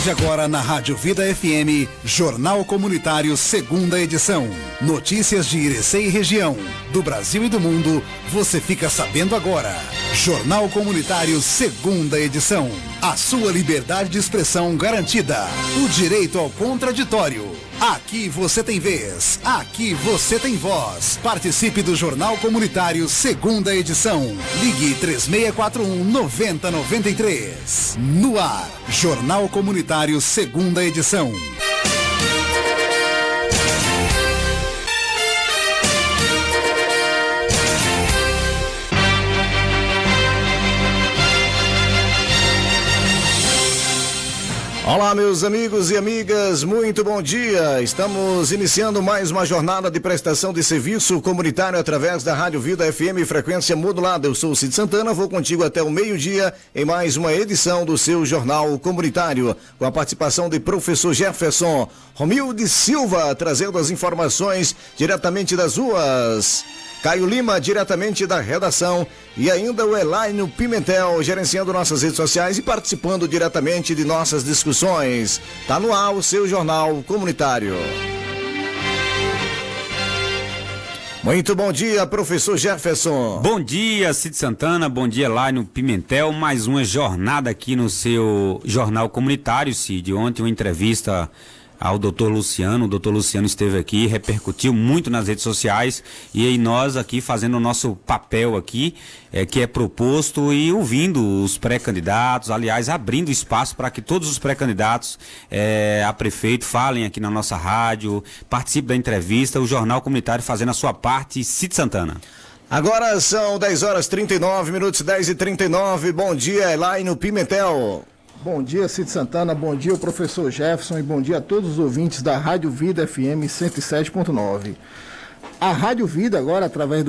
de agora na Rádio Vida FM, Jornal Comunitário, segunda edição. Notícias de Irecê e região, do Brasil e do mundo, você fica sabendo agora. Jornal Comunitário, segunda edição. A sua liberdade de expressão garantida. O direito ao contraditório. Aqui você tem vez, aqui você tem voz. Participe do Jornal Comunitário, segunda edição. Ligue 3641-9093. No ar, Jornal Comunitário, segunda edição. Olá, meus amigos e amigas, muito bom dia. Estamos iniciando mais uma jornada de prestação de serviço comunitário através da Rádio Vida FM frequência modulada. Eu sou o Cid Santana, vou contigo até o meio-dia em mais uma edição do seu Jornal Comunitário, com a participação de professor Jefferson Romilde Silva, trazendo as informações diretamente das ruas. Caio Lima, diretamente da redação, e ainda o Elaine Pimentel, gerenciando nossas redes sociais e participando diretamente de nossas discussões. Tá no ar o seu Jornal Comunitário. Muito bom dia, professor Jefferson. Bom dia, Cid Santana, bom dia, Elaine Pimentel. Mais uma jornada aqui no seu Jornal Comunitário, Cid. Ontem uma entrevista ao doutor Luciano. O doutor Luciano esteve aqui, repercutiu muito nas redes sociais, e aí nós aqui fazendo o nosso papel aqui, que é proposto, e ouvindo os pré-candidatos, aliás, abrindo espaço para que todos os pré-candidatos a prefeito falem aqui na nossa rádio, participem da entrevista, o Jornal Comunitário fazendo a sua parte. Cid Santana. Agora são 10h39, 10h39, bom dia, Elaine Pimentel. Bom dia, Cid Santana, bom dia, o professor Jefferson, e bom dia a todos os ouvintes da Rádio Vida FM 107.9. A Rádio Vida agora, através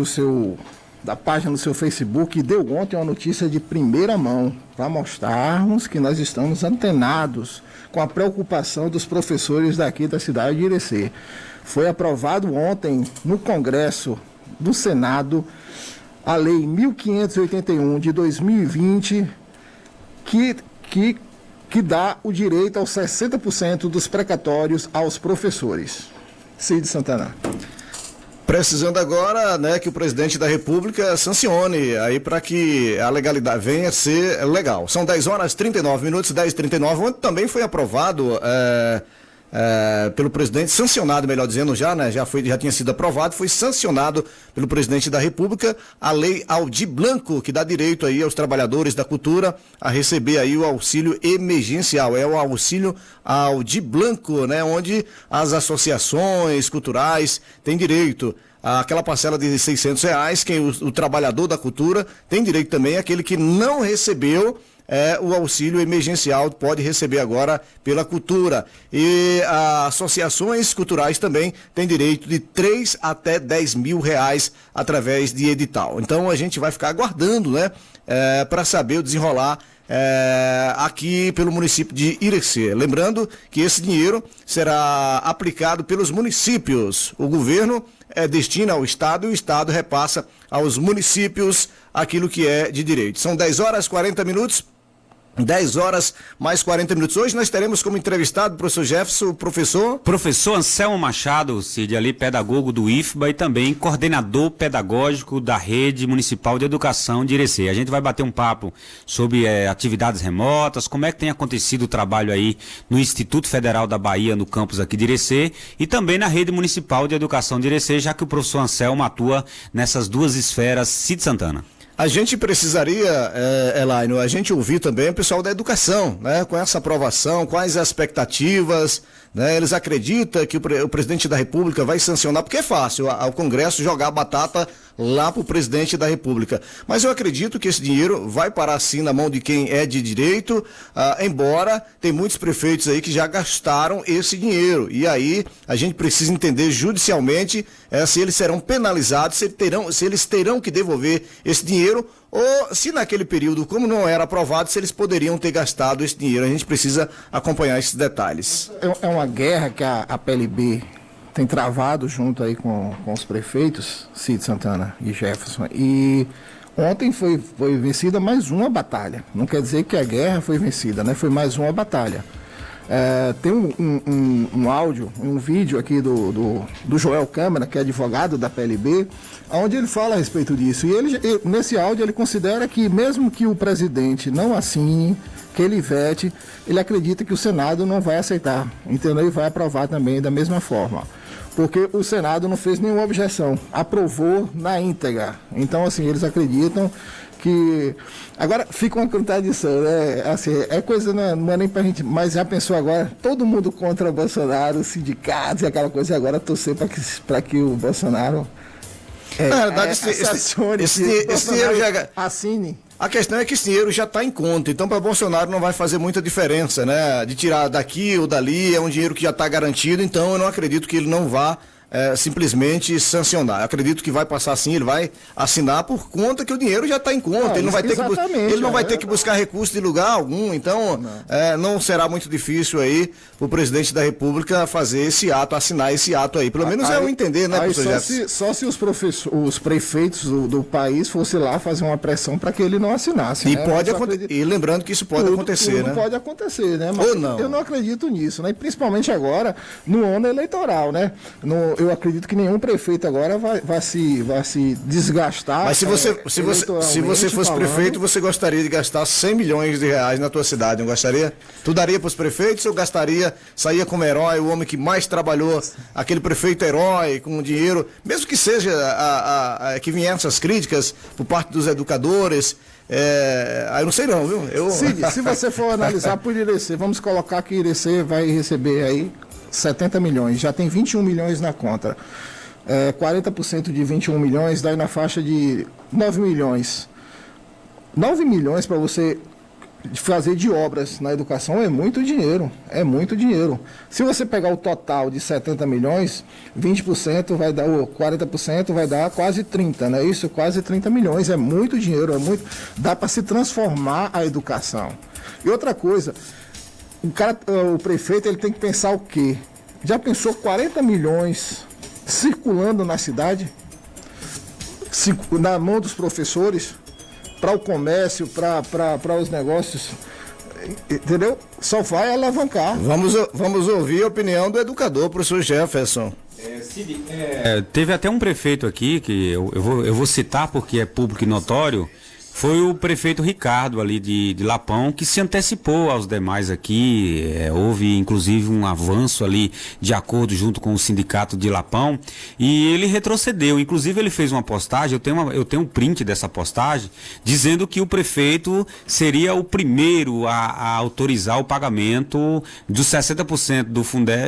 da página do seu Facebook, deu ontem uma notícia de primeira mão, para mostrarmos que nós estamos antenados com a preocupação dos professores daqui da cidade de Irecê. Foi aprovado ontem no Congresso do Senado a Lei 1581 de 2020, que dá o direito aos 60% dos precatórios aos professores. Cid Santana. Precisando agora, que o presidente da República sancione aí para que a legalidade venha a ser legal. São 10h39, 10h39, onde também foi aprovado pelo presidente, sancionado, melhor dizendo, já tinha sido aprovado, foi sancionado pelo presidente da República a Lei Aldir Blanc, que dá direito aí aos trabalhadores da cultura a receber aí o auxílio emergencial. É o auxílio Aldir Blanc, onde as associações culturais têm direito àquela parcela de R$600, quem o trabalhador da cultura tem direito também, aquele que não recebeu o auxílio emergencial pode receber agora pela cultura. E as associações culturais também têm direito de 3 até 10 mil reais através de edital. Então a gente vai ficar aguardando, para saber o desenrolar aqui pelo município de Irecê. Lembrando que esse dinheiro será aplicado pelos municípios. O governo destina ao Estado e o Estado repassa aos municípios aquilo que é de direito. São 10h40. 10 horas mais 40 minutos. Hoje nós teremos como entrevistado o professor Jefferson, Professor Anselmo Machado, Cid, ali pedagogo do IFBA e também coordenador pedagógico da Rede Municipal de Educação de Irecê. A gente vai bater um papo sobre atividades remotas, como é que tem acontecido o trabalho aí no Instituto Federal da Bahia, no campus aqui de Irecê, e também na Rede Municipal de Educação de Irecê, já que o professor Anselmo atua nessas duas esferas. Cid Santana. A gente precisaria, Elaine, a gente ouvir também o pessoal da educação, com essa aprovação, quais as expectativas, eles acreditam que o presidente da República vai sancionar, porque é fácil ao Congresso jogar a batata lá para o presidente da República. Mas eu acredito que esse dinheiro vai parar sim na mão de quem é de direito, embora tem muitos prefeitos aí que já gastaram esse dinheiro. E aí a gente precisa entender judicialmente se eles serão penalizados, se eles terão que devolver esse dinheiro, ou se naquele período, como não era aprovado, se eles poderiam ter gastado esse dinheiro. A gente precisa acompanhar esses detalhes. É uma guerra que a PLB tem travado junto aí com os prefeitos, Cid Santana e Jefferson, e ontem foi vencida mais uma batalha. Não quer dizer que a guerra foi vencida, Foi mais uma batalha. Tem um áudio, um vídeo aqui do Joel Câmara, que é advogado da PLB, onde ele fala a respeito disso. E nesse áudio ele considera que mesmo que o presidente não assine, que ele vete, ele acredita que o Senado não vai aceitar, entendeu? E vai aprovar também da mesma forma. Porque o Senado não fez nenhuma objeção, aprovou na íntegra. Então, assim, eles acreditam que... Agora, fica uma contradição, né? Assim, coisa, não é nem pra gente... Mas já pensou agora, todo mundo contra o Bolsonaro, sindicatos e aquela coisa, e agora torcer para que o Bolsonaro... Na verdade, esse dinheiro já... assine. A questão é que esse dinheiro já está em conta, então para Bolsonaro não vai fazer muita diferença, né? De tirar daqui ou dali, é um dinheiro que já está garantido, então eu não acredito que ele não vá simplesmente sancionar. Eu acredito que vai passar sim, ele vai assinar por conta que o dinheiro já está em conta, ele não vai ter que buscar recurso de lugar algum, então não será muito difícil aí o presidente da República fazer esse ato, assinar esse ato aí, pelo menos é o entender, né, professor? Só se os prefeitos do país fossem lá fazer uma pressão para que ele não assinasse. E pode acontecer, e lembrando que isso pode acontecer, né? Pode acontecer, né? Mas ou não. Eu não acredito nisso, né? E principalmente agora no ano eleitoral, né? Eu acredito que nenhum prefeito agora vai se desgastar. Mas se você fosse prefeito, você gostaria de gastar 100 milhões de reais na tua cidade, não gostaria? Tu daria para os prefeitos ou saía como herói, o homem que mais trabalhou, aquele prefeito herói, com dinheiro, mesmo que seja que viessem essas críticas por parte dos educadores, eu não sei não, viu? Se você for analisar por Irecê, vamos colocar que Irecê vai receber aí 70 milhões, já tem 21 milhões na conta. 40% de 21 milhões dá na faixa de 9 milhões. 9 milhões para você fazer de obras na educação é muito dinheiro, Se você pegar o total de 70 milhões, 20% vai dar, ou 40% vai dar quase 30, né? Isso, quase 30 milhões, é muito dinheiro, dá para se transformar a educação. E outra coisa, o prefeito ele tem que pensar o quê? Já pensou 40 milhões circulando na cidade? Na mão dos professores? Para o comércio, para os negócios, entendeu? Só vai alavancar. Vamos ouvir a opinião do educador, professor Jefferson. Teve até um prefeito aqui, que eu vou citar porque é público e notório, foi o prefeito Ricardo ali de Lapão, que se antecipou aos demais aqui, houve inclusive um avanço ali de acordo junto com o sindicato de Lapão, e ele retrocedeu, inclusive ele fez uma postagem, eu tenho um print dessa postagem, dizendo que o prefeito seria o primeiro a autorizar o pagamento dos 60%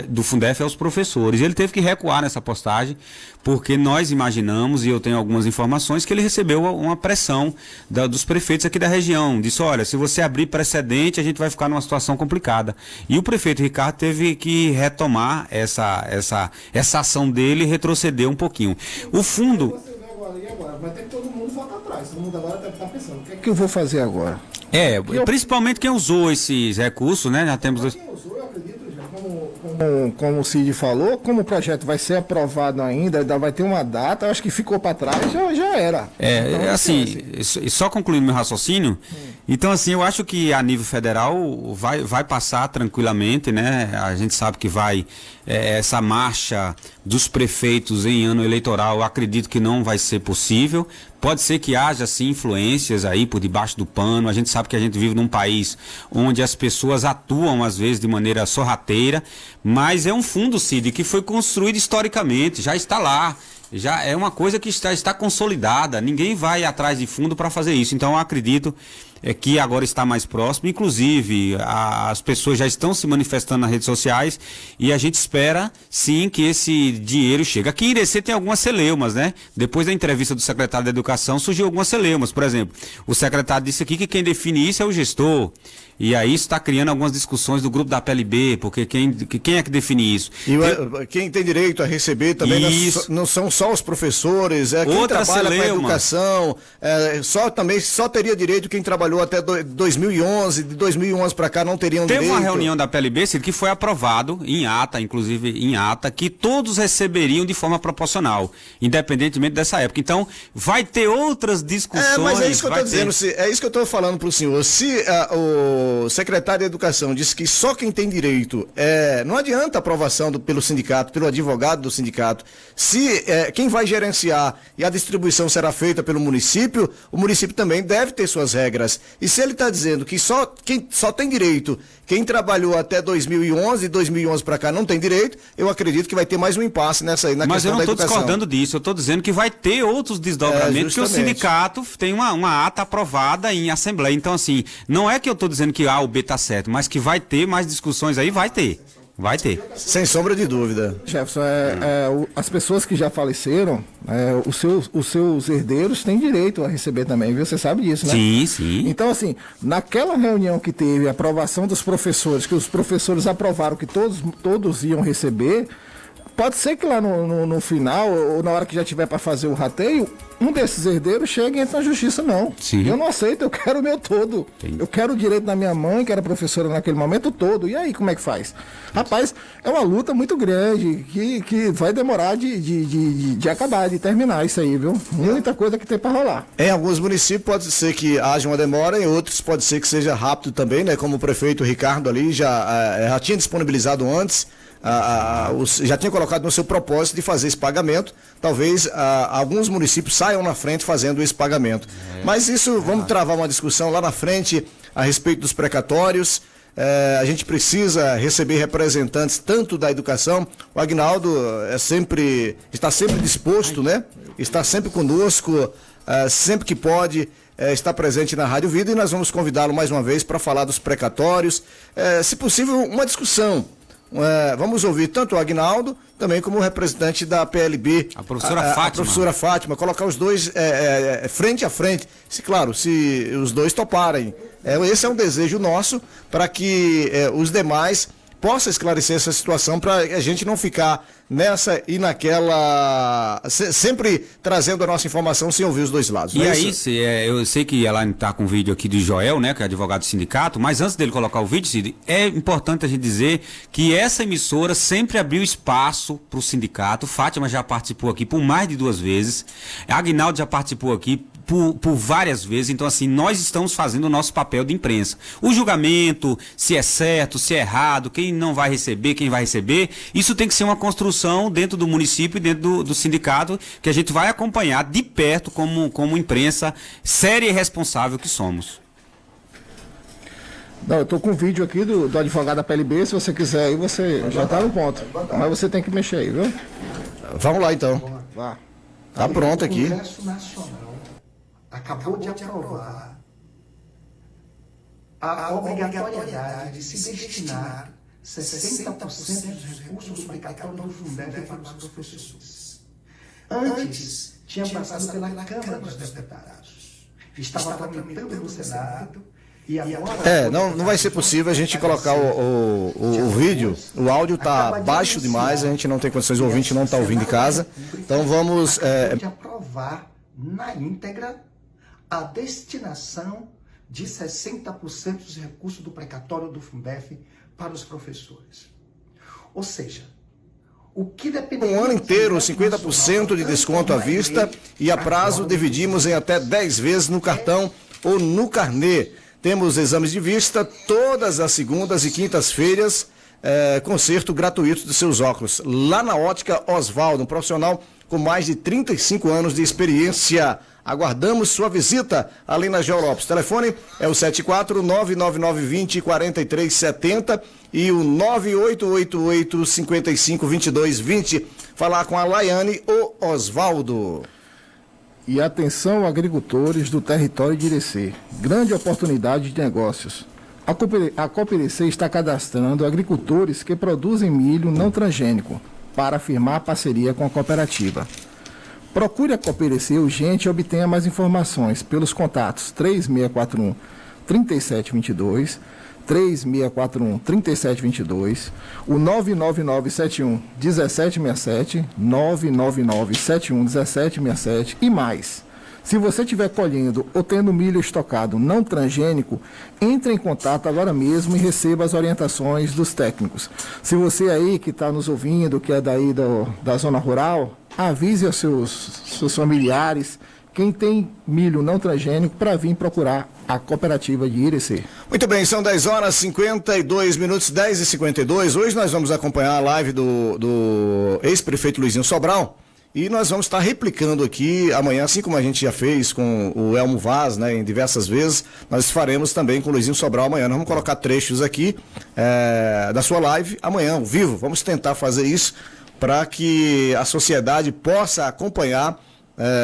do Fundef aos professores. Ele teve que recuar nessa postagem, porque nós imaginamos, e eu tenho algumas informações, que ele recebeu uma pressão dos prefeitos aqui da região. Disse, olha, se você abrir precedente, a gente vai ficar numa situação complicada. E o prefeito Ricardo teve que retomar essa ação dele e retroceder um pouquinho. O fundo... Vai ter que todo mundo voltar atrás. Todo mundo agora está pensando, o que eu vou fazer agora? Principalmente quem usou esses recursos, né? Já temos dois... Quem usou, eu acredito, como o Cid falou, como o projeto vai ser aprovado ainda vai ter uma data, eu acho que ficou para trás, já era. Então, assim, só concluindo meu raciocínio, então assim, eu acho que a nível federal vai passar tranquilamente, né? A gente sabe que vai, essa marcha dos prefeitos em ano eleitoral, eu acredito que não vai ser possível. Pode ser que haja, sim, influências aí por debaixo do pano. A gente sabe que a gente vive num país onde as pessoas atuam, às vezes, de maneira sorrateira, mas é um fundo, Cid, que foi construído historicamente, já está lá. Já é uma coisa que está consolidada, ninguém vai atrás de fundo para fazer isso. Então eu acredito que agora está mais próximo, inclusive as pessoas já estão se manifestando nas redes sociais e a gente espera sim que esse dinheiro chegue. Aqui em Irecê tem algumas celeumas, né? Depois da entrevista do secretário da Educação surgiu algumas celeumas, por exemplo, o secretário disse aqui que quem define isso é o gestor. E aí isso está criando algumas discussões do grupo da PLB, porque quem é que define isso? E quem tem direito a receber também não são só os professores, quem trabalha com a educação, só teria direito quem trabalhou trabalhou até 2011, de 2011 para cá não teriam direito. Teve uma reunião da PLB, Cid, que foi aprovado em ata, inclusive em ata, que todos receberiam de forma proporcional, independentemente dessa época. Então, vai ter outras discussões. Mas é isso que eu estou dizendo, é isso que eu estou falando para o senhor. Se o secretário de Educação disse que só quem tem direito, não adianta a aprovação pelo sindicato, pelo advogado do sindicato. Se quem vai gerenciar e a distribuição será feita pelo município, o município também deve ter suas regras. E se ele está dizendo que quem só tem direito, quem trabalhou até 2011, de 2011 para cá não tem direito, eu acredito que vai ter mais um impasse na questão da educação. Mas eu não estou discordando disso, eu estou dizendo que vai ter outros desdobramentos, que o sindicato tem uma ata aprovada em assembleia. Então, assim, não é que eu estou dizendo que A ou B está certo, mas que vai ter mais discussões aí, vai ter. Vai ter. Sem sombra de dúvida. Jefferson, as pessoas que já faleceram, os seus herdeiros têm direito a receber também, viu? Você sabe disso, né? Sim, sim. Então, assim, naquela reunião que teve a aprovação dos professores, que os professores aprovaram que todos iam receber, pode ser que lá no final, ou na hora que já tiver para fazer o rateio, um desses herdeiros chegue e entre na justiça, não. Sim. Eu não aceito, eu quero o meu todo. Entendi. Eu quero o direito da minha mãe, que era professora naquele momento, todo. E aí, como é que faz? Rapaz, é uma luta muito grande, que vai demorar de acabar, de terminar isso aí, viu? Muita coisa que tem para rolar. Em alguns municípios pode ser que haja uma demora, em outros pode ser que seja rápido também, né? Como o prefeito Ricardo ali já tinha disponibilizado antes, já tinha colocado no seu propósito de fazer esse pagamento. Talvez alguns municípios saiam na frente fazendo esse pagamento. Mas isso, vamos travar uma discussão lá na frente a respeito dos precatórios. A gente precisa receber representantes tanto da educação. O Aguinaldo está sempre disposto, né? Está sempre conosco, sempre que pode. Está presente na Rádio Vida, e nós vamos convidá-lo mais uma vez para falar dos precatórios. Se possível, uma discussão. Vamos ouvir tanto o Aguinaldo, também como o representante da PLB, a professora Fátima. A professora Fátima, colocar os dois frente a frente, se os dois toparem. Esse é um desejo nosso, para que os demais possam esclarecer essa situação, para a gente não ficar nessa e naquela, sempre trazendo a nossa informação sem ouvir os dois lados. E aí, eu sei que ela está com o vídeo aqui do Joel, né, que é advogado do sindicato, mas antes dele colocar o vídeo, Cid, é importante a gente dizer que essa emissora sempre abriu espaço para o sindicato. Fátima já participou aqui por mais de 2 vezes, Aguinaldo já participou aqui por várias vezes. Então, assim, nós estamos fazendo o nosso papel de imprensa. O julgamento, se é certo, se é errado, quem não vai receber, quem vai receber, isso tem que ser uma construção dentro do município e dentro do sindicato, que a gente vai acompanhar de perto como imprensa séria e responsável que somos. Não, eu estou com um vídeo aqui do advogado da PLB, se você quiser aí, você já está no ponto. Mas você tem que mexer aí, viu? Vamos lá, então. Vá. Tá pronto aqui. O Congresso Nacional acabou de aprovar a obrigatoriedade de se destinar 60% dos recursos obrigatórios do Fundeb para os professores. Antes, tinha passado pela Câmara dos Deputados. Estava tramitando no Senado. E agora... Não vai ser possível a gente colocar o vídeo. O áudio está baixo demais, a gente não tem condições, o ouvinte não está ouvindo em casa. Então vamos... de aprovar na íntegra a destinação de 60% dos recursos do precatório do Fundef para os professores. Ou seja, o que depende... Um ano inteiro, 50% de desconto à vista e a prazo dividimos em até 10 vezes no cartão ou no carnê. Temos exames de vista todas as segundas e quintas-feiras, conserto gratuito dos seus óculos. Lá na Ótica Osvaldo, um profissional com mais de 35 anos de experiência. Aguardamos sua visita ali na Geolopes. O telefone é o 74-99920-4370 e o 9888-552220. Falar com a Laiane ou Osvaldo. E atenção, agricultores do território de Irecê. Grande oportunidade de negócios. A Cooperecê está cadastrando agricultores que produzem milho não transgênico para firmar parceria com a cooperativa. Procure a Cooperecê urgente e obtenha mais informações pelos contatos 3641-3722, 3641-3722, o 99971-1767, 99971-1767 e mais. Se você estiver colhendo ou tendo milho estocado não transgênico, entre em contato agora mesmo e receba as orientações dos técnicos. Se você aí que está nos ouvindo, que é daí da zona rural, avise aos seus familiares, quem tem milho não transgênico, para vir procurar a cooperativa de Irecê. Muito bem, são 10 horas 52 minutos, 10h52. Hoje nós vamos acompanhar a live do ex-prefeito Luizinho Sobral. E nós vamos estar replicando aqui amanhã, assim como a gente já fez com o Elmo Vaz, né, em diversas vezes, nós faremos também com o Luizinho Sobral amanhã. Nós vamos colocar trechos aqui da sua live amanhã, ao vivo. Vamos tentar fazer isso para que a sociedade possa acompanhar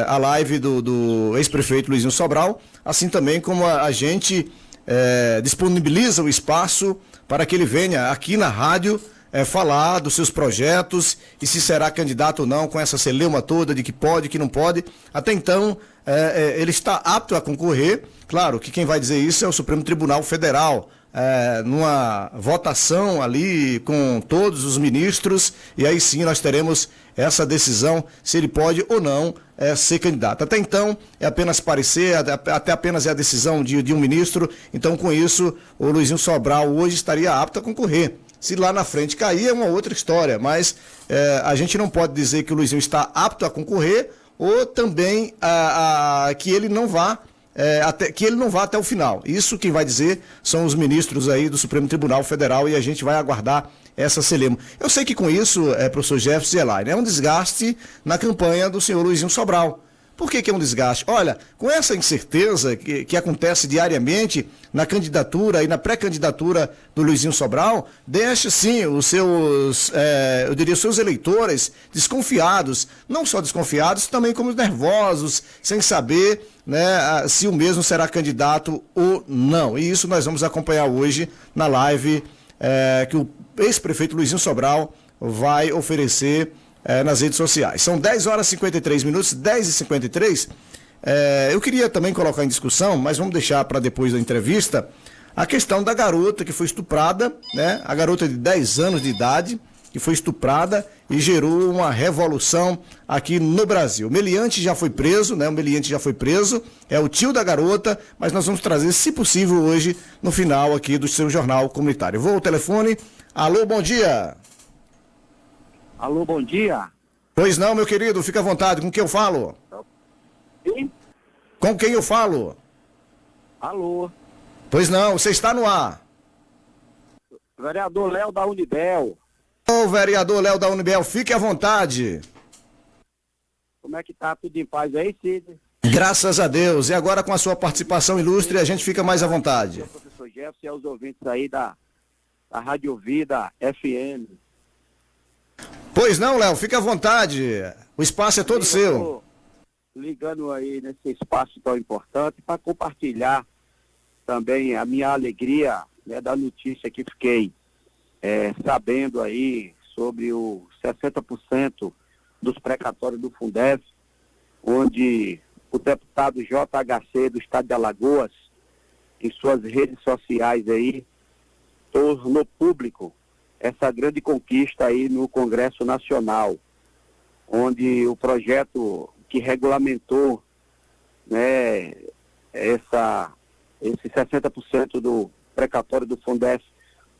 a live do ex-prefeito Luizinho Sobral, assim também como a gente disponibiliza o espaço para que ele venha aqui na rádio falar dos seus projetos e se será candidato ou não, com essa celeuma toda de que pode, que não pode. Até então, ele está apto a concorrer. Claro que quem vai dizer isso é o Supremo Tribunal Federal, numa votação ali com todos os ministros, e aí sim nós teremos essa decisão se ele pode ou não ser candidato. Até então é apenas parecer, até apenas é a decisão de um ministro. Então, com isso, o Luizinho Sobral hoje estaria apto a concorrer. Se lá na frente cair é uma outra história, mas a gente não pode dizer que o Luizinho está apto a concorrer ou também que ele não vá até o final. Isso quem vai dizer são os ministros aí do Supremo Tribunal Federal, e a gente vai aguardar essa celeuma. Eu sei que com isso, professor Jefferson e Elaine, é um desgaste na campanha do senhor Luizinho Sobral. Por que é um desgaste? Olha, com essa incerteza que acontece diariamente na candidatura e na pré-candidatura do Luizinho Sobral, deixa sim os seus, eu diria, os seus eleitores desconfiados, não só desconfiados, também como nervosos, sem saber, né, se o mesmo será candidato ou não. E isso nós vamos acompanhar hoje na live que o ex-prefeito Luizinho Sobral vai oferecer nas redes sociais. São 10 horas e 53 minutos, 10h53. Eu queria também colocar em discussão, mas vamos deixar para depois da entrevista, a questão da garota que foi estuprada, né? A garota de 10 anos de idade, que foi estuprada e gerou uma revolução aqui no Brasil. O meliante já foi preso, né? O meliante já foi preso, é o tio da garota, mas nós vamos trazer, se possível, hoje, no final aqui do seu Jornal Comunitário. Vou ao telefone. Alô, bom dia. Alô, bom dia. Pois não, meu querido, fica à vontade. Com quem eu falo? Sim? Com quem eu falo? Alô. Pois não, você está no ar. Vereador Léo da Unibel. Ô, vereador Léo da Unibel, fique à vontade. Como é que tá? Tudo em paz aí, Cid? Graças a Deus. E agora com a sua participação ilustre, a gente fica mais à vontade. O professor Jefferson e aos ouvintes aí da Rádio Vida FM. Pois não, Léo, fica à vontade. O espaço é todo seu. Ligando aí nesse espaço tão importante para compartilhar também a minha alegria, né, da notícia que fiquei sabendo aí sobre os 60% dos precatórios do Fundef, onde o deputado JHC do estado de Alagoas, em suas redes sociais aí, tornou público essa grande conquista aí no Congresso Nacional, onde o projeto que regulamentou, né, esse 60% do precatório do Fundef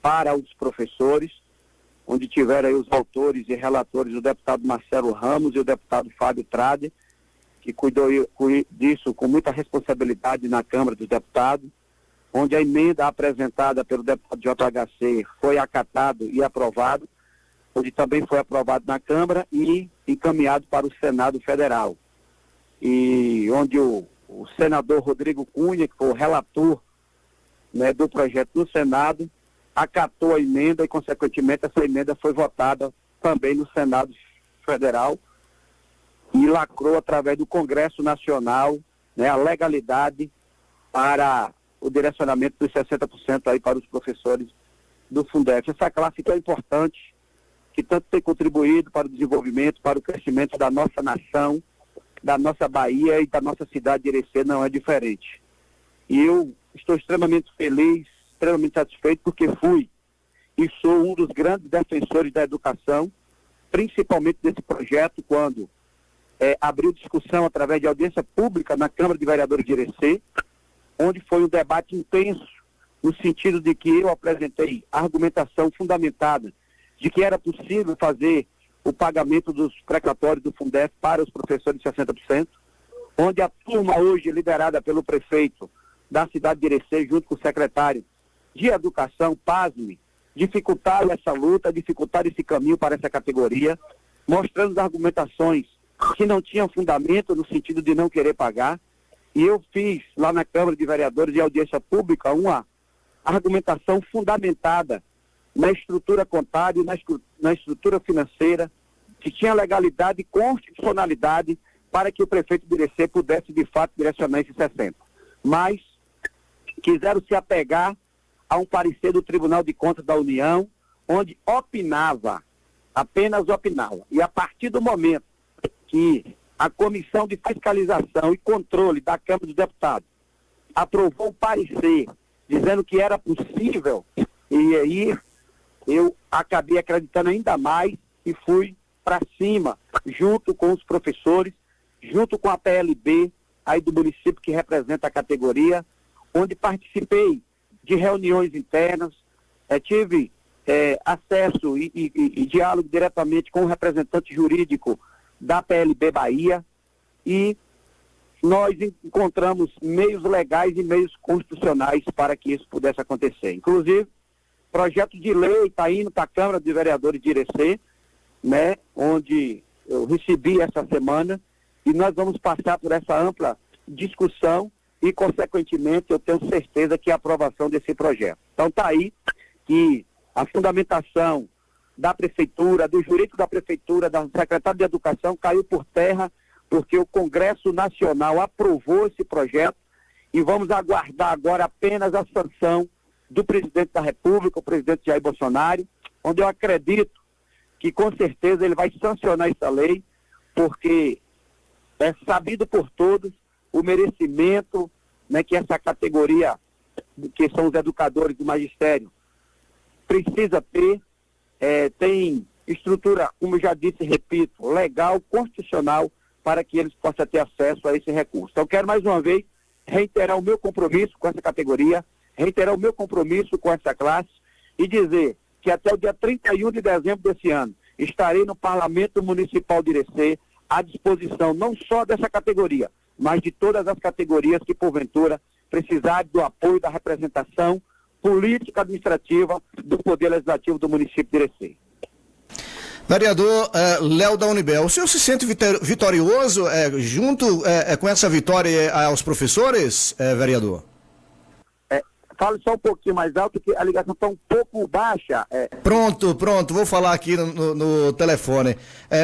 para os professores, onde tiveram aí os autores e relatores o deputado Marcelo Ramos e o deputado Fábio Trade, que cuidou disso com muita responsabilidade na Câmara dos Deputados, onde a emenda apresentada pelo deputado JHC foi acatada e aprovada, onde também foi aprovado na Câmara e encaminhado para o Senado Federal. E onde o senador Rodrigo Cunha, que foi o relator, né, do projeto no Senado, acatou a emenda e, consequentemente, essa emenda foi votada também no Senado Federal e lacrou através do Congresso Nacional, né, a legalidade para o direcionamento dos 60% aí para os professores do Fundef. Essa classe que é importante, que tanto tem contribuído para o desenvolvimento, para o crescimento da nossa nação, da nossa Bahia e da nossa cidade de Irecê, não é diferente. E eu estou extremamente feliz, extremamente satisfeito, porque fui e sou um dos grandes defensores da educação, principalmente desse projeto, quando abriu discussão através de audiência pública na Câmara de Vereadores de Irecê, onde foi um debate intenso, no sentido de que eu apresentei a argumentação fundamentada de que era possível fazer o pagamento dos precatórios do Fundef para os professores de 60%, onde a turma hoje, liderada pelo prefeito da cidade de Irecê, junto com o secretário de Educação, pasme, dificultaram essa luta, dificultaram esse caminho para essa categoria, mostrando argumentações que não tinham fundamento no sentido de não querer pagar. E eu fiz lá na Câmara de Vereadores de audiência pública uma argumentação fundamentada na estrutura contábil, na estrutura financeira, que tinha legalidade e constitucionalidade para que o prefeito de Irecê pudesse de fato direcionar esses 60. Mas quiseram se apegar a um parecer do Tribunal de Contas da União, onde opinava, apenas opinava. E a partir do momento que a Comissão de Fiscalização e Controle da Câmara dos Deputados aprovou o parecer, dizendo que era possível, e aí eu acabei acreditando ainda mais e fui para cima, junto com os professores, junto com a PLB, aí do município que representa a categoria, onde participei de reuniões internas, tive acesso e diálogo diretamente com o representante jurídico da PLB Bahia, e nós encontramos meios legais e meios constitucionais para que isso pudesse acontecer. Inclusive, projeto de lei está indo para a Câmara de Vereadores de Irecê, né, onde eu recebi essa semana, e nós vamos passar por essa ampla discussão e, consequentemente, eu tenho certeza que a aprovação desse projeto. Então está aí que a fundamentação da Prefeitura, do jurídico da Prefeitura, da Secretaria de Educação caiu por terra, porque o Congresso Nacional aprovou esse projeto, e vamos aguardar agora apenas a sanção do presidente da República, o presidente Jair Bolsonaro, onde eu acredito que com certeza ele vai sancionar essa lei, porque é sabido por todos o merecimento, né, que essa categoria, que são os educadores do magistério, precisa ter. Tem estrutura, como eu já disse e repito, legal, constitucional, para que eles possam ter acesso a esse recurso. Então, quero mais uma vez reiterar o meu compromisso com essa categoria, reiterar o meu compromisso com essa classe e dizer que até o dia 31 de dezembro desse ano estarei no Parlamento Municipal de Irecê à disposição não só dessa categoria, mas de todas as categorias que, porventura, precisarem do apoio da representação política administrativa do Poder Legislativo do município de Irecê. Vereador Léo da Unibel, o senhor se sente vitorioso junto com essa vitória aos professores, vereador? Fale só um pouquinho mais alto, que a ligação está um pouco baixa. Pronto, vou falar aqui no telefone.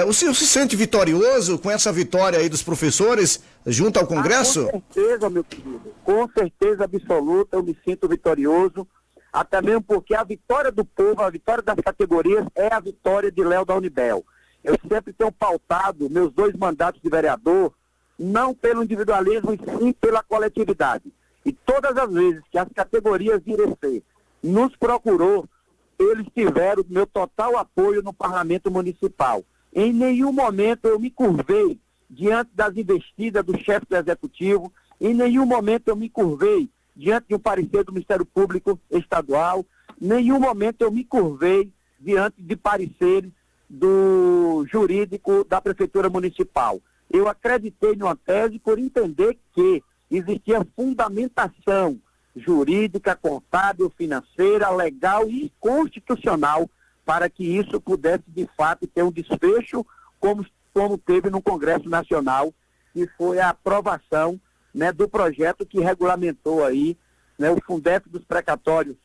O senhor se sente vitorioso com essa vitória aí dos professores junto ao Congresso? Com certeza, meu querido. Com certeza absoluta, eu me sinto vitorioso. Até mesmo porque a vitória do povo, a vitória das categorias é a vitória de Léo da Unibel. Eu sempre tenho pautado meus 2 mandatos de vereador, não pelo individualismo, e sim pela coletividade. E todas as vezes que as categorias de Irecê nos procurou, eles tiveram meu total apoio no Parlamento Municipal. Em nenhum momento eu me curvei diante das investidas do chefe do Executivo, em nenhum momento eu me curvei diante de um parecer do Ministério Público Estadual, em nenhum momento eu me curvei diante de pareceres do jurídico da Prefeitura Municipal. Eu acreditei numa tese por entender que existia fundamentação jurídica, contábil, financeira, legal e constitucional para que isso pudesse, de fato, ter um desfecho como teve no Congresso Nacional, que foi a aprovação, né, do projeto que regulamentou aí, né, o Fundef dos precatórios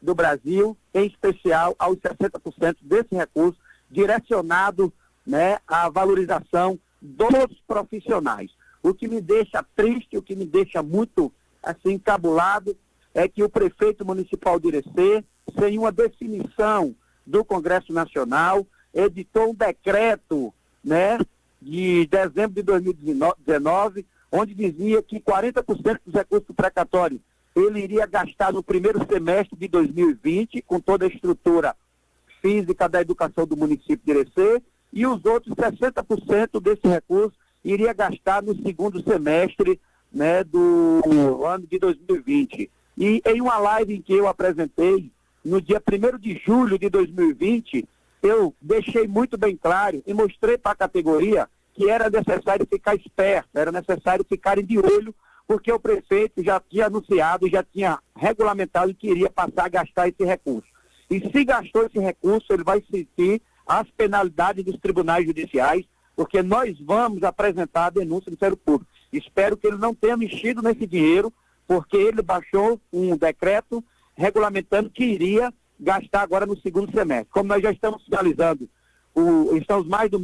do Brasil, em especial aos 60% desse recurso, direcionado, né, à valorização dos profissionais. O que me deixa triste, o que me deixa muito assim encabulado, é que o prefeito municipal de Irecê, sem uma definição do Congresso Nacional, editou um decreto, né, de dezembro de 2019, onde dizia que 40% dos recursos do precatório ele iria gastar no primeiro semestre de 2020, com toda a estrutura física da educação do município de Irecê, e os outros 60% desse recurso iria gastar no segundo semestre, né, do ano de 2020. E em uma live em que eu apresentei, no dia 1º de julho de 2020, eu deixei muito bem claro e mostrei para a categoria que era necessário ficar esperto, era necessário ficarem de olho, porque o prefeito já tinha anunciado, já tinha regulamentado que iria passar a gastar esse recurso. E se gastou esse recurso, ele vai sentir as penalidades dos tribunais judiciais, porque nós vamos apresentar a denúncia do Ministério Público. Espero que ele não tenha mexido nesse dinheiro, porque ele baixou um decreto regulamentando que iria gastar agora no segundo semestre. Como nós já estamos finalizando, estamos mais do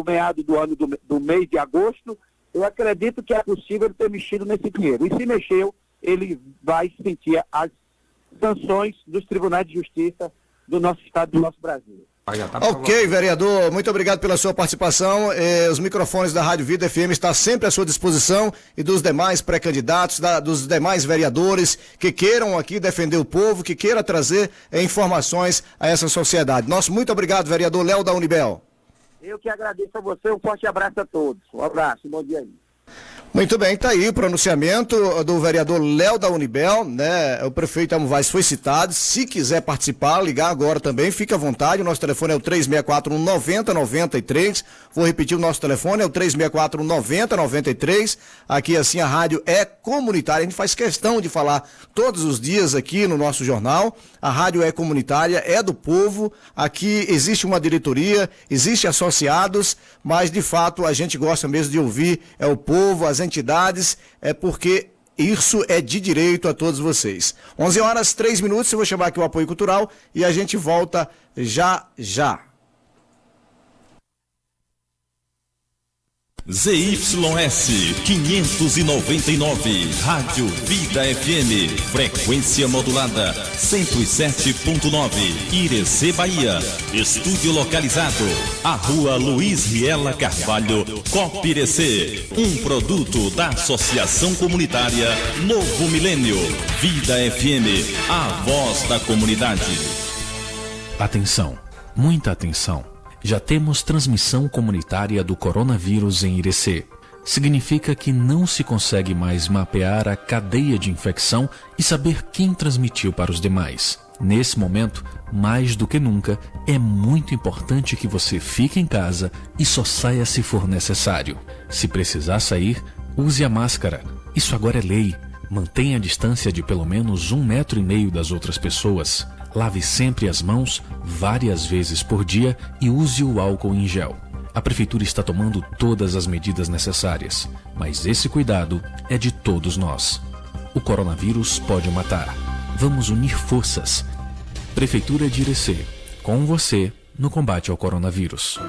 meado do ano, do mês de agosto, eu acredito que é possível ele ter mexido nesse dinheiro. E se mexeu, ele vai sentir as sanções dos tribunais de justiça do nosso estado, do nosso Brasil. Ok, vereador, muito obrigado pela sua participação. Os microfones da Rádio Vida FM estão sempre à sua disposição e dos demais pré-candidatos, dos demais vereadores que queiram aqui defender o povo, que queira trazer informações a essa sociedade. Nosso muito obrigado, vereador Léo da Unibel. Eu que agradeço a você, um forte abraço a todos. Um abraço, bom dia aí. Muito bem, tá aí o pronunciamento do vereador Léo da Unibel, né? O prefeito Amovaz foi citado. Se quiser participar, ligar agora também, fica à vontade. O nosso telefone é o 3641-9093. Vou repetir, o nosso telefone é o 3641-9093. Aqui, assim, a rádio é comunitária. A gente faz questão de falar todos os dias aqui no nosso jornal. A rádio é comunitária, é do povo. Aqui existe uma diretoria, existe associados, mas de fato a gente gosta mesmo de ouvir o povo, as entidades, porque isso é de direito a todos vocês. 11h03, eu vou chamar aqui o apoio cultural e a gente volta já. ZYS 599, Rádio Vida FM, frequência modulada 107.9, Irecê, Bahia. Estúdio localizado, a Rua Luiz Riela Carvalho, Copa Irecê. Um produto da Associação Comunitária Novo Milênio. Vida FM, a voz da comunidade. Atenção, muita atenção. Já temos transmissão comunitária do coronavírus em Irecê. Significa que não se consegue mais mapear a cadeia de infecção e saber quem transmitiu para os demais. Nesse momento, mais do que nunca, é muito importante que você fique em casa e só saia se for necessário. Se precisar sair, use a máscara. Isso agora é lei. Mantenha a distância de pelo menos 1,5 metro das outras pessoas. Lave sempre as mãos várias vezes por dia e use o álcool em gel. A prefeitura está tomando todas as medidas necessárias, mas esse cuidado é de todos nós. O coronavírus pode matar. Vamos unir forças. Prefeitura de Irecê, com você no combate ao coronavírus.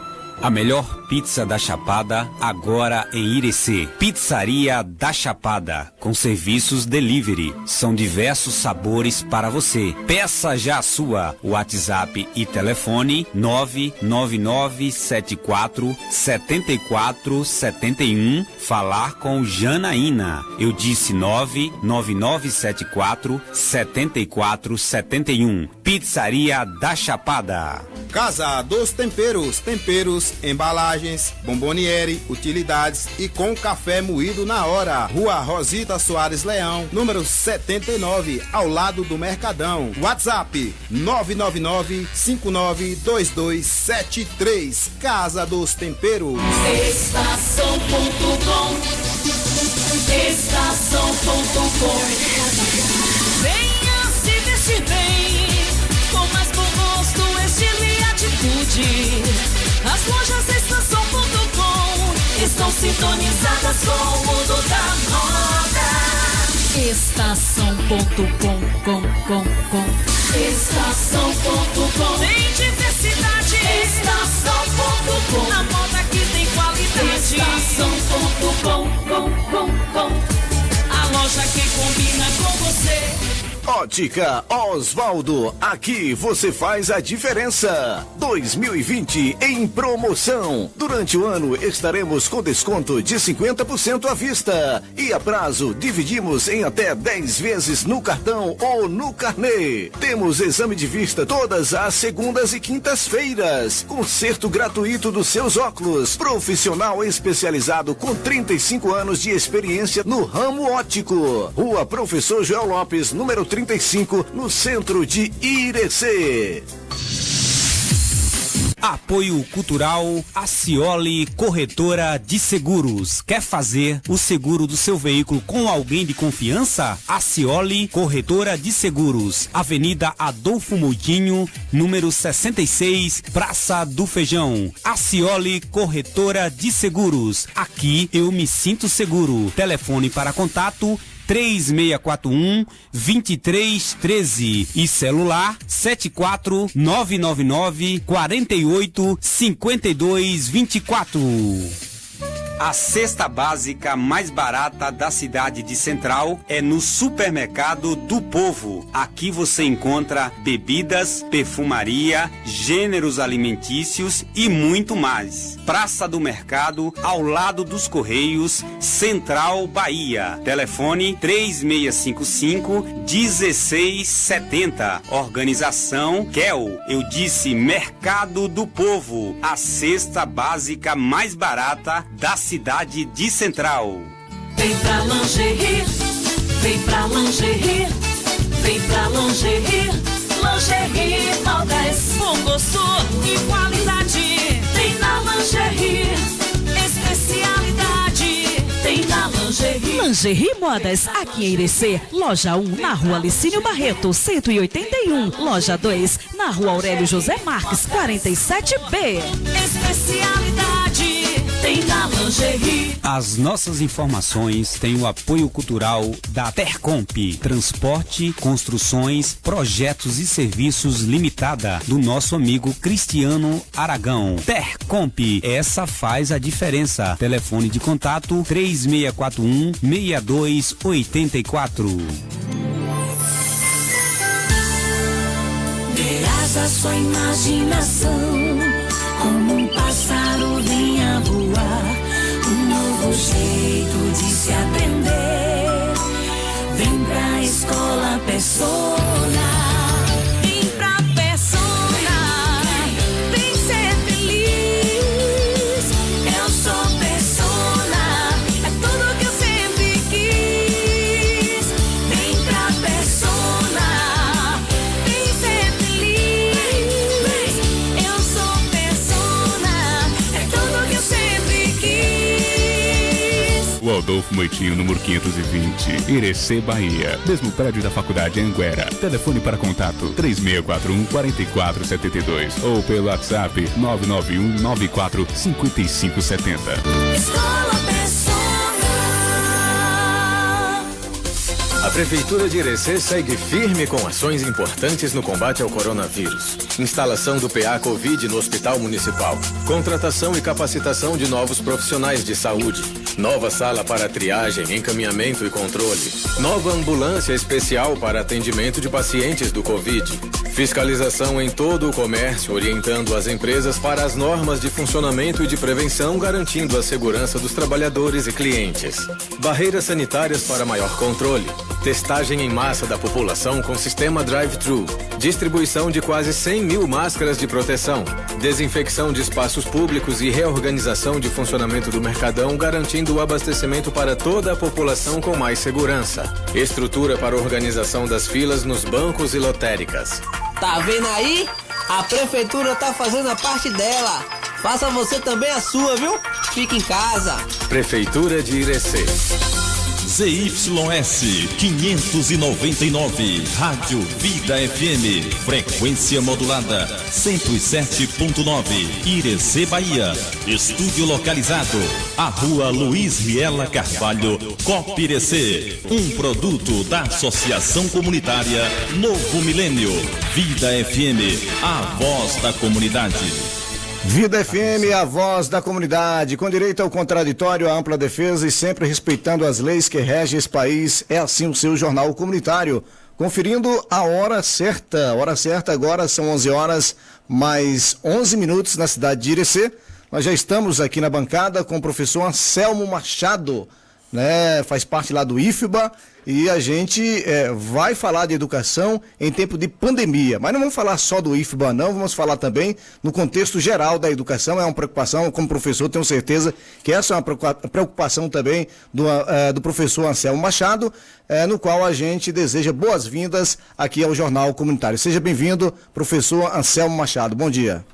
A melhor pizza da Chapada agora em Irecê. Pizzaria da Chapada, com serviços delivery. São diversos sabores para você. Peça já a sua. WhatsApp e telefone 99974-7471. Falar com Janaína. Eu disse 99974-7471. Pizzaria da Chapada. Casa dos Temperos, embalagens, bomboniere, utilidades e com café moído na hora. Rua Rosita Soares Leão, número 79, ao lado do Mercadão. WhatsApp 999-592273. Casa dos Temperos. Estação.com. Venha se vestir bem, com mais bom gosto, estilo e atitude. As lojas Estação.com estão sintonizadas com o mundo da moda. Estação.com. Estação.com. Tem diversidade. Estação.com. A moda que tem qualidade. Estação.com. A loja que combina com você. Ótica Osvaldo, aqui você faz a diferença. 2020 em promoção. Durante o ano estaremos com desconto de 50% à vista e a prazo dividimos em até 10 vezes no cartão ou no carnê. Temos exame de vista todas as segundas e quintas-feiras. Conserto gratuito dos seus óculos. Profissional especializado com 35 anos de experiência no ramo óptico. Rua Professor Joel Lopes, número 35, no centro de Irecê. Apoio Cultural Acioli Corretora de Seguros. Quer fazer o seguro do seu veículo com alguém de confiança? Acioli Corretora de Seguros. Avenida Adolfo Moutinho, número 66, Praça do Feijão. Acioli Corretora de Seguros. Aqui eu me sinto seguro. Telefone para contato 3641-2313 e celular 74999-485224. A cesta básica mais barata da cidade de Central é no Supermercado do Povo. Aqui você encontra bebidas, perfumaria, gêneros alimentícios e muito mais. Praça do Mercado, ao lado dos Correios, Central, Bahia. Telefone 3655-1670. Organização KEL. Eu disse Mercado do Povo. A cesta básica mais barata da cidade de Central. Vem pra Lingerie, vem pra Lingerie, vem pra Lingerie, Lingerie Modas, bom gosto e qualidade. Tem na Lingerie, especialidade. Tem na Lingerie. Lingerie Modas, aqui em Irecê, loja 1, na rua Licínio Barreto, 181, loja 2, na rua Aurélio José Marques, 47B. Especialidade. Tem na Lingerie. As nossas informações têm o apoio cultural da Tercomp, Transporte, Construções, Projetos e Serviços Limitada, do nosso amigo Cristiano Aragão. Tercomp, essa faz a diferença. Telefone de contato 3641-6284. Verás a sua imaginação, como um pássaro vinha voar, um novo jeito de se aprender. Vem pra escola Persona, vem pra Persona, vem ser feliz. Eu sou Persona, é tudo que eu sempre quis. Vem pra Persona, vem ser feliz. Eu sou Persona, é tudo que eu sempre quis. O Adolfo Moitinho, número 520, Irecê, Bahia. Mesmo prédio da Faculdade Anguera. Telefone para contato 3641-4472 ou pelo WhatsApp 991-94-5570. Escola A Prefeitura de Irecê segue firme com ações importantes no combate ao coronavírus. Instalação do PA Covid no Hospital Municipal. Contratação e capacitação de novos profissionais de saúde. Nova sala para triagem, encaminhamento e controle. Nova ambulância especial para atendimento de pacientes do Covid. Fiscalização em todo o comércio, orientando as empresas para as normas de funcionamento e de prevenção, garantindo a segurança dos trabalhadores e clientes. Barreiras sanitárias para maior controle. Testagem em massa da população com sistema drive-thru. Distribuição de quase 100 mil máscaras de proteção. Desinfecção de espaços públicos e reorganização de funcionamento do Mercadão, garantindo o abastecimento para toda a população com mais segurança. Estrutura para organização das filas nos bancos e lotéricas. Tá vendo aí? A Prefeitura tá fazendo a parte dela. Faça você também a sua, viu? Fique em casa. Prefeitura de Irecê. ZYS 599, Rádio Vida FM, frequência modulada 107.9, Irecê, Bahia. Estúdio localizado, a Rua Luiz Riela Carvalho, Copa Irecê. Um produto da Associação Comunitária Novo Milênio. Vida FM, a voz da comunidade. Vida FM, a voz da comunidade, com direito ao contraditório, à ampla defesa e sempre respeitando as leis que regem esse país. É assim o seu jornal comunitário. conferindo a hora certa. Hora certa agora são 11 horas mais 11 minutos na cidade de Irecê. Nós já estamos aqui na bancada com o professor Anselmo Machado, né? Faz parte lá do IFBA e a gente vai falar de educação em tempo de pandemia. Mas não vamos falar só do IFBA não, vamos falar também no contexto geral da educação. É uma preocupação, como professor, tenho certeza que essa é uma preocupação também do professor Anselmo Machado, no qual a gente deseja boas-vindas aqui ao Jornal Comunitário. Seja bem-vindo, professor Anselmo Machado. Bom dia.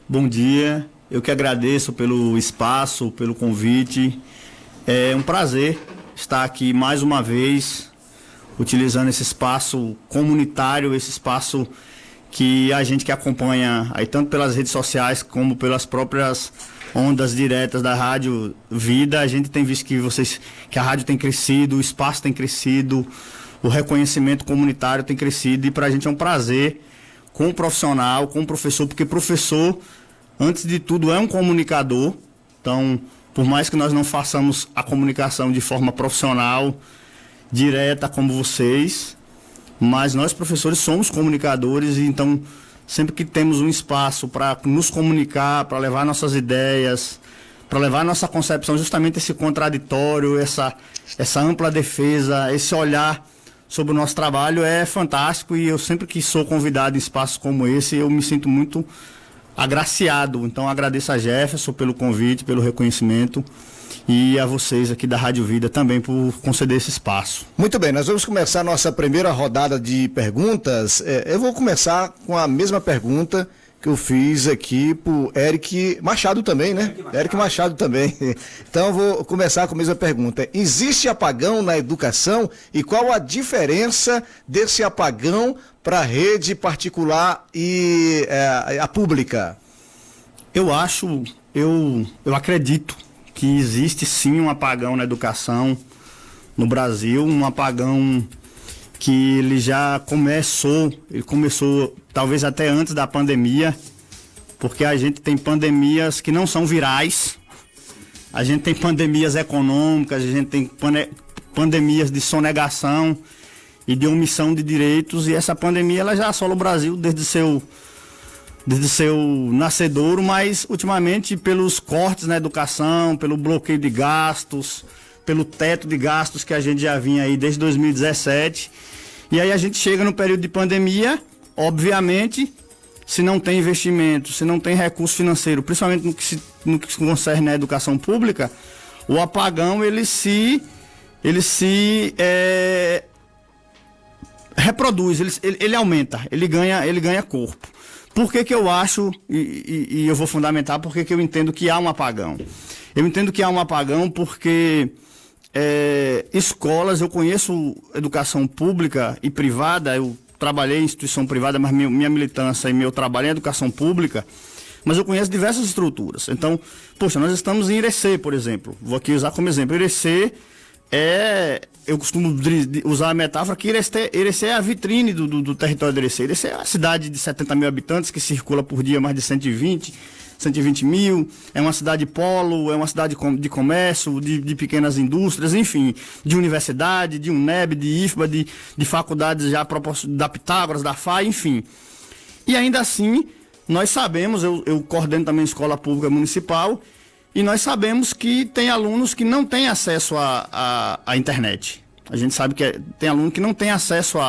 Bom dia, eu que agradeço pelo espaço, pelo convite. É um prazer estar aqui mais uma vez, utilizando esse espaço comunitário, esse espaço que a gente que acompanha aí tanto pelas redes sociais como pelas próprias ondas diretas da Rádio Vida. A gente tem visto que a rádio tem crescido, o espaço tem crescido, o reconhecimento comunitário tem crescido, e para a gente é um prazer com o profissional, com o professor, porque professor, antes de tudo, é um comunicador. Então, por mais que nós não façamos a comunicação de forma profissional, direta como vocês, mas nós professores somos comunicadores, e então sempre que temos um espaço para nos comunicar, para levar nossas ideias, para levar nossa concepção, justamente esse contraditório, essa ampla defesa, esse olhar sobre o nosso trabalho é fantástico, e eu sempre que sou convidado em espaços como esse, eu me sinto muito agraciado. Então agradeço a Jefferson pelo convite, pelo reconhecimento, e a vocês aqui da Rádio Vida também por conceder esse espaço. Muito bem, nós vamos começar a nossa primeira rodada de perguntas. Eu vou começar com a mesma pergunta que eu fiz aqui pro Eric Machado também, né? Eric Machado também. Então eu vou começar com a mesma pergunta. Existe apagão na educação, e qual a diferença desse apagão para a rede particular e a pública? Eu acredito que existe sim um apagão na educação no Brasil, um apagão que ele começou talvez até antes da pandemia, porque a gente tem pandemias que não são virais, a gente tem pandemias econômicas, a gente tem pandemias de sonegação e de omissão de direitos, e essa pandemia ela já assola o Brasil desde seu nascedouro, mas ultimamente pelos cortes na educação, pelo bloqueio de gastos, pelo teto de gastos que a gente já vinha aí desde 2017, e aí a gente chega no período de pandemia, obviamente, se não tem investimento, se não tem recurso financeiro, principalmente no que se concerne à educação pública, o apagão ele se reproduz, ele aumenta, ele ganha corpo. Por que eu acho, e eu vou fundamentar por que eu entendo que há um apagão? Eu entendo que há um apagão porque escolas, eu conheço educação pública e privada, eu trabalhei em instituição privada, mas minha militância e meu trabalho é em educação pública, mas eu conheço diversas estruturas. Então, poxa, nós estamos em Irecê, por exemplo, vou aqui usar como exemplo, Irecê eu costumo usar a metáfora que Irecê é a vitrine do território de Irecê. Irecê é uma cidade de 70 mil habitantes que circula por dia mais de 120 mil, é uma cidade polo, é uma cidade de comércio, de pequenas indústrias, enfim, de universidade, de UNEB, de IFBA, de faculdades já da Pitágoras, da FAI, enfim. E ainda assim, nós sabemos, eu coordeno também a escola pública municipal, e nós sabemos que tem alunos que não têm acesso à internet. A gente sabe que tem aluno que não tem acesso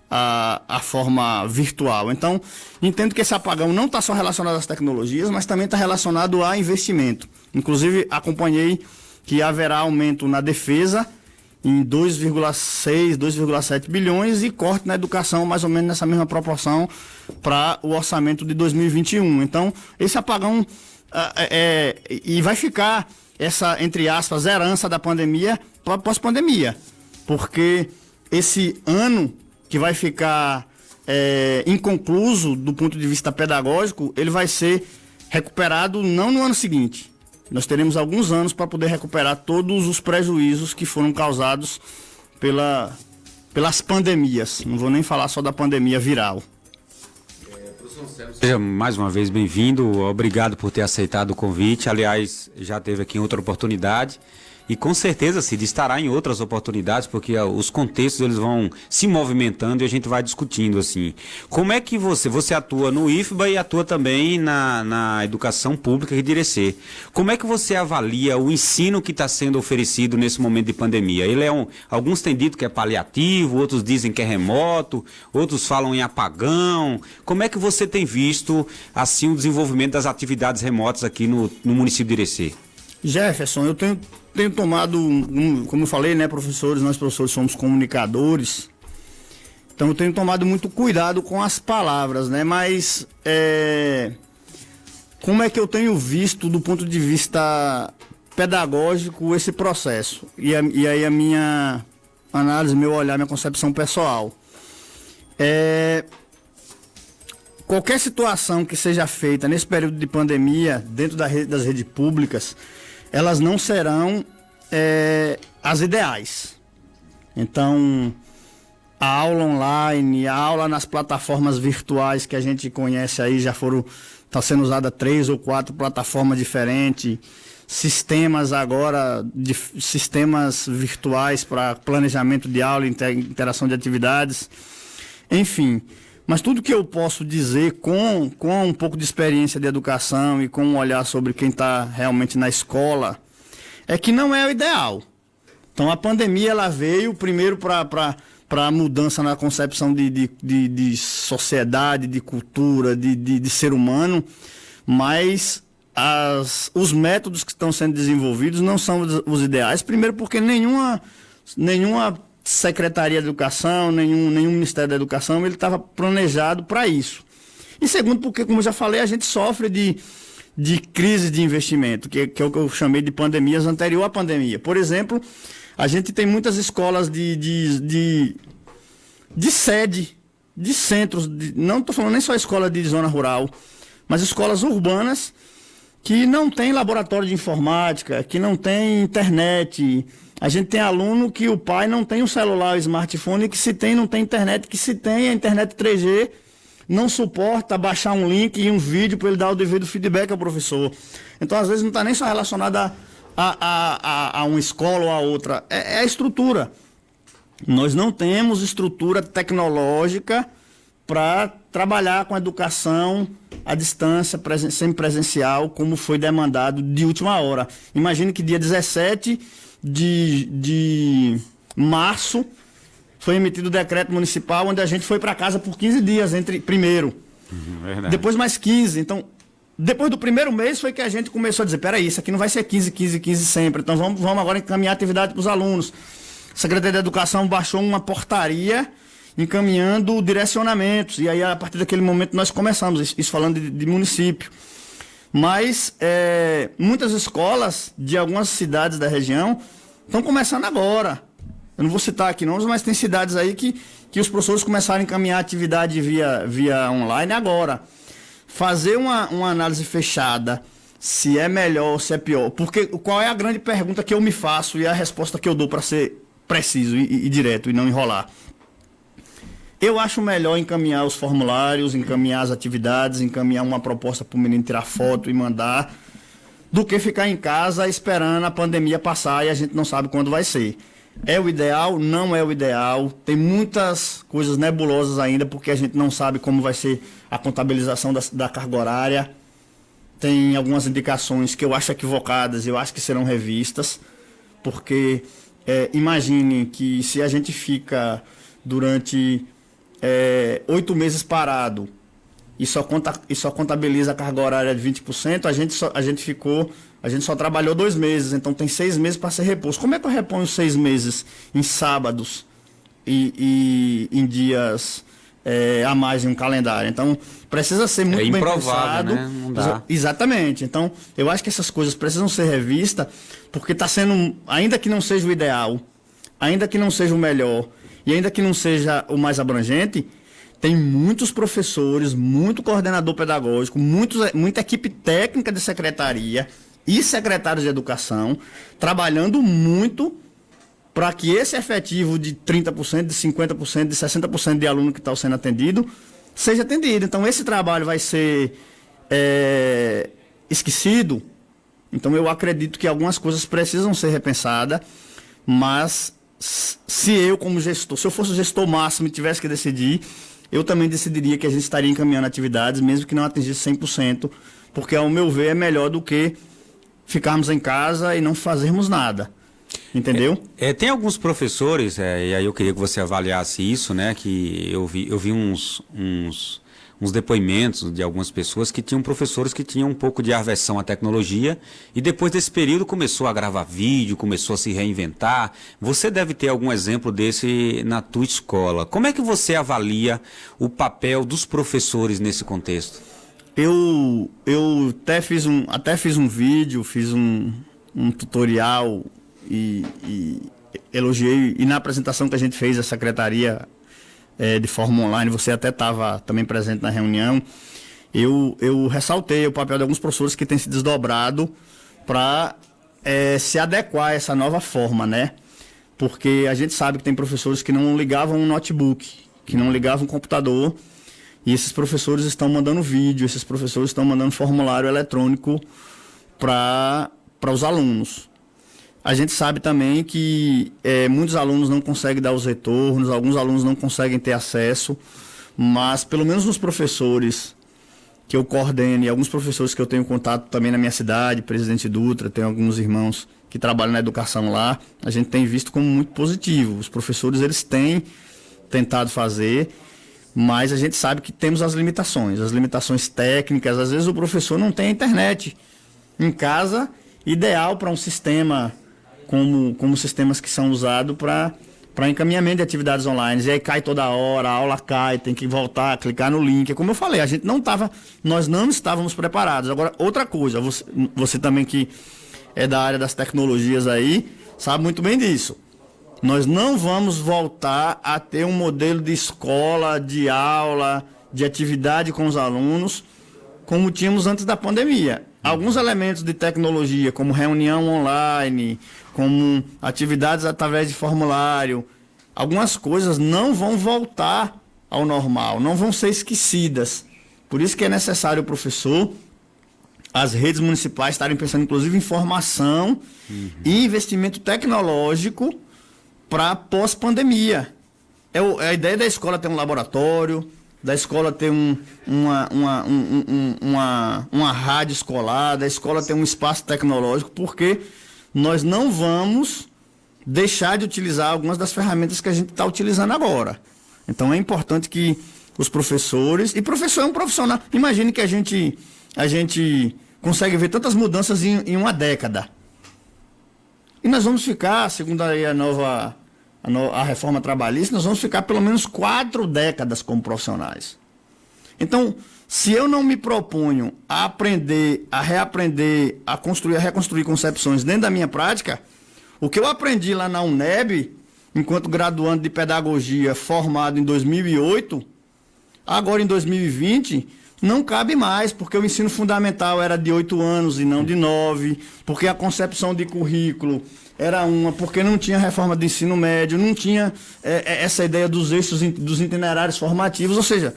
à forma virtual. Então, entendo que esse apagão não está só relacionado às tecnologias, mas também está relacionado a investimento. Inclusive, acompanhei que haverá aumento na defesa em 2,6, 2,7 bilhões e corte na educação mais ou menos nessa mesma proporção para o orçamento de 2021. Então, esse apagão e vai ficar essa, entre aspas, herança da pandemia para pós-pandemia, porque esse ano que vai ficar inconcluso do ponto de vista pedagógico, ele vai ser recuperado não no ano seguinte. Nós teremos alguns anos para poder recuperar todos os prejuízos que foram causados pelas pandemias. Não vou nem falar só da pandemia viral. Seja mais uma vez bem-vindo, obrigado por ter aceitado o convite. Aliás, já teve aqui em outra oportunidade E com certeza, Cid, estará em outras oportunidades, porque os contextos eles vão se movimentando e a gente vai discutindo assim. Como é que você atua no IFBA e atua também na educação pública de Irecê. Como é que você avalia o ensino que está sendo oferecido nesse momento de pandemia? Ele alguns têm dito que é paliativo, outros dizem que é remoto, outros falam em apagão. Como é que você tem visto assim o desenvolvimento das atividades remotas aqui no município de Irecê? Jefferson, eu tenho tomado, como eu falei, né, nós professores somos comunicadores, então eu tenho tomado muito cuidado com as palavras, né, mas como é que eu tenho visto do ponto de vista pedagógico esse processo? E aí a minha análise, meu olhar, minha concepção pessoal. Qualquer situação que seja feita nesse período de pandemia, dentro das redes públicas, elas não serão as ideais. Então, a aula online, a aula nas plataformas virtuais que a gente conhece aí, está sendo usada 3 ou 4 plataformas diferentes, sistemas agora, sistemas virtuais para planejamento de aula, interação de atividades, enfim. Mas tudo que eu posso dizer com um pouco de experiência de educação e com um olhar sobre quem está realmente na escola, é que não é o ideal. Então a pandemia ela veio primeiro para a mudança na concepção de sociedade, de cultura, de ser humano, mas os métodos que estão sendo desenvolvidos não são os ideais. Primeiro porque nenhuma Secretaria de Educação, nenhum Ministério da Educação, ele estava planejado para isso. E segundo, porque, como eu já falei, a gente sofre de crise de investimento, que é o que eu chamei de pandemias anterior à pandemia. Por exemplo, a gente tem muitas escolas de sede, de centros, não estou falando nem só escola de zona rural, mas escolas urbanas que não tem laboratório de informática, que não tem internet. A gente tem aluno que o pai não tem um celular, um smartphone, que se tem, não tem internet, que se tem a internet 3G, não suporta baixar um link e um vídeo para ele dar o devido feedback ao professor. Então, às vezes, não está nem só relacionado a uma escola ou a outra, é a estrutura. Nós não temos estrutura tecnológica para trabalhar com a educação à distância, semipresencial, como foi demandado de última hora. Imagine que dia 17 de março foi emitido o decreto municipal onde a gente foi para casa por 15 dias, primeiro. Depois mais 15. Então, depois do primeiro mês foi que a gente começou a dizer, peraí, isso aqui não vai ser 15 sempre. Então vamos agora encaminhar a atividade para os alunos. A Secretaria da Educação baixou uma portaria encaminhando direcionamentos. E aí, a partir daquele momento, nós começamos, isso falando de município. Mas muitas escolas de algumas cidades da região estão começando agora. Eu não vou citar aqui nomes, mas tem cidades aí que os professores começaram a encaminhar a atividade via online agora. Fazer uma análise fechada, se é melhor ou se é pior. Porque qual é a grande pergunta que eu me faço e a resposta que eu dou para ser preciso e direto e não enrolar? Eu acho melhor encaminhar os formulários, encaminhar as atividades, encaminhar uma proposta para o menino tirar foto e mandar, do que ficar em casa esperando a pandemia passar e a gente não sabe quando vai ser. É o ideal? Não é o ideal. Tem muitas coisas nebulosas ainda, porque a gente não sabe como vai ser a contabilização da carga horária. Tem algumas indicações que eu acho equivocadas, eu acho que serão revistas, porque imagine que se a gente fica durante 8 meses parado e só contabiliza a carga horária de 20%, a gente só trabalhou 2 meses, então tem 6 meses para ser reposto. Como é que eu reponho 6 meses em sábados e em dias a mais em um calendário? Então precisa ser muito bem pensado, né? Não dá. Exatamente. Então eu acho que essas coisas precisam ser revistas, porque está sendo, ainda que não seja o ideal, ainda que não seja o melhor, e ainda que não seja o mais abrangente, tem muitos professores, muito coordenador pedagógico, muita equipe técnica de secretaria e secretários de educação trabalhando muito para que esse efetivo de 30%, de 50%, de 60% de aluno que está sendo atendido seja atendido. Então esse trabalho vai ser esquecido? Então eu acredito que algumas coisas precisam ser repensadas, mas se eu como gestor, se eu fosse o gestor máximo e tivesse que decidir, eu também decidiria que a gente estaria encaminhando atividades, mesmo que não atingisse 100%, porque ao meu ver é melhor do que ficarmos em casa e não fazermos nada. Entendeu? Tem alguns professores, e aí eu queria que você avaliasse isso, né? Que eu vi uns depoimentos de algumas pessoas que tinham professores que tinham um pouco de aversão à tecnologia e depois desse período começou a gravar vídeo, começou a se reinventar. Você deve ter algum exemplo desse na tua escola. Como é que você avalia o papel dos professores nesse contexto? Eu até fiz um vídeo, fiz um tutorial e elogiei, e na apresentação que a gente fez à secretaria de forma online, você até estava também presente na reunião, eu ressaltei o papel de alguns professores que têm se desdobrado para se adequar a essa nova forma, né? Porque a gente sabe que tem professores que não ligavam um notebook, que não ligavam um computador, e esses professores estão mandando vídeo, esses professores estão mandando formulário eletrônico para os alunos. A gente sabe também que muitos alunos não conseguem dar os retornos, alguns alunos não conseguem ter acesso, mas pelo menos os professores que eu coordeno e alguns professores que eu tenho contato também na minha cidade, Presidente Dutra, tenho alguns irmãos que trabalham na educação lá, a gente tem visto como muito positivo. Os professores, eles têm tentado fazer, mas a gente sabe que temos as limitações técnicas. Às vezes o professor não tem a internet em casa, ideal para um sistema como sistemas que são usados para encaminhamento de atividades online. E aí cai toda hora, a aula cai, tem que voltar, clicar no link. Como eu falei, nós não estávamos preparados. Agora, outra coisa, você também que é da área das tecnologias aí, sabe muito bem disso. Nós não vamos voltar a ter um modelo de escola, de aula, de atividade com os alunos, como tínhamos antes da pandemia. Alguns elementos de tecnologia, como reunião online, como atividades através de formulário, algumas coisas não vão voltar ao normal, não vão ser esquecidas. Por isso que é necessário o professor, as redes municipais estarem pensando inclusive em formação e investimento tecnológico para pós-pandemia. A ideia da escola ter um laboratório, da escola ter uma rádio escolar, da escola ter um espaço tecnológico, porque nós não vamos deixar de utilizar algumas das ferramentas que a gente está utilizando agora. Então é importante que os professores, e professor é um profissional, imagine que a gente consegue ver tantas mudanças em uma década. E nós vamos ficar, segundo a reforma trabalhista, nós vamos ficar pelo menos 4 décadas como profissionais. Então, se eu não me proponho a aprender, a reaprender, a reconstruir concepções dentro da minha prática, o que eu aprendi lá na UNEB, enquanto graduando de pedagogia formado em 2008, agora em 2020, não cabe mais, porque o ensino fundamental era de 8 anos e não de 9, porque a concepção de currículo era porque não tinha reforma do ensino médio, não tinha essa ideia dos eixos, dos itinerários formativos, ou seja...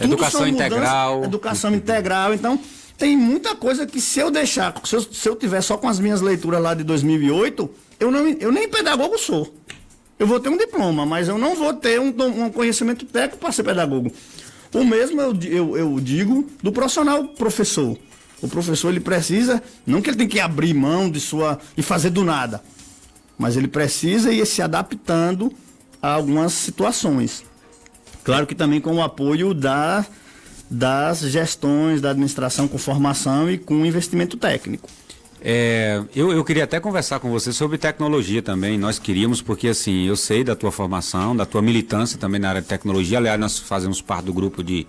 Educação integral. Educação integral. Então, tem muita coisa que se eu deixar, se eu tiver só com as minhas leituras lá de 2008, eu nem pedagogo sou. Eu vou ter um diploma, mas eu não vou ter um conhecimento técnico para ser pedagogo. O mesmo eu digo do profissional professor. O professor, ele precisa, não que ele tem que abrir mão e fazer do nada, mas ele precisa ir se adaptando a algumas situações. Claro que também com o apoio das gestões, da administração, com formação e com investimento técnico. Eu queria até conversar com você sobre tecnologia também. Nós queríamos, porque assim, eu sei da tua formação, da tua militância também na área de tecnologia. Aliás, nós fazemos parte do grupo de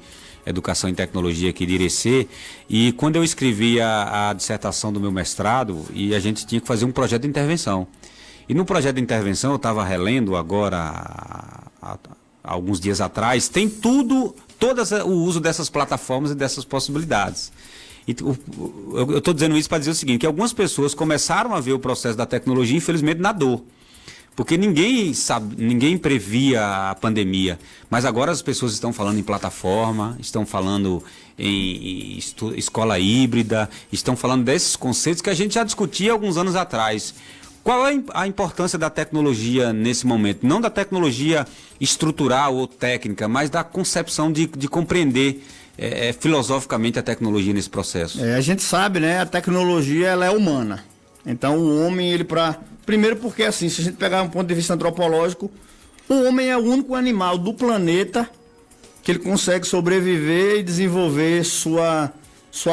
Educação em Tecnologia aqui de Irecê, e quando eu escrevi a dissertação do meu mestrado, e a gente tinha que fazer um projeto de intervenção. E no projeto de intervenção, eu estava relendo agora, há alguns dias atrás, tem todo o uso dessas plataformas e dessas possibilidades. E eu estou dizendo isso para dizer o seguinte, que algumas pessoas começaram a ver o processo da tecnologia, infelizmente, na dor. Porque ninguém previa a pandemia, mas agora as pessoas estão falando em plataforma, estão falando em escola híbrida, estão falando desses conceitos que a gente já discutia alguns anos atrás. Qual é a importância da tecnologia nesse momento? Não da tecnologia estrutural ou técnica, mas da concepção de compreender filosoficamente a tecnologia nesse processo. A gente sabe, né? A tecnologia ela é humana. Então o homem, primeiro porque assim, se a gente pegar um ponto de vista antropológico, o homem é o único animal do planeta que ele consegue sobreviver e desenvolver sua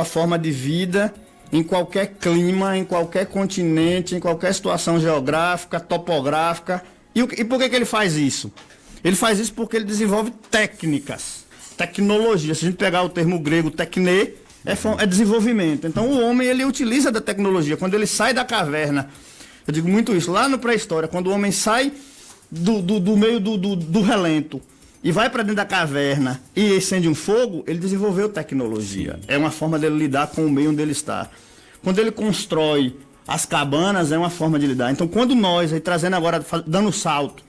forma de vida em qualquer clima, em qualquer continente, em qualquer situação geográfica, topográfica. E por que ele faz isso? Ele faz isso porque ele desenvolve técnicas, tecnologia. Se a gente pegar o termo grego tekne, é desenvolvimento. Então o homem ele utiliza da tecnologia. Quando ele sai da caverna, eu digo muito isso, lá no pré-história, quando o homem sai do meio do relento e vai para dentro da caverna e acende um fogo, ele desenvolveu tecnologia. É uma forma dele lidar com o meio onde ele está. Quando ele constrói as cabanas, é uma forma de lidar. Então quando nós, aí trazendo agora, dando salto,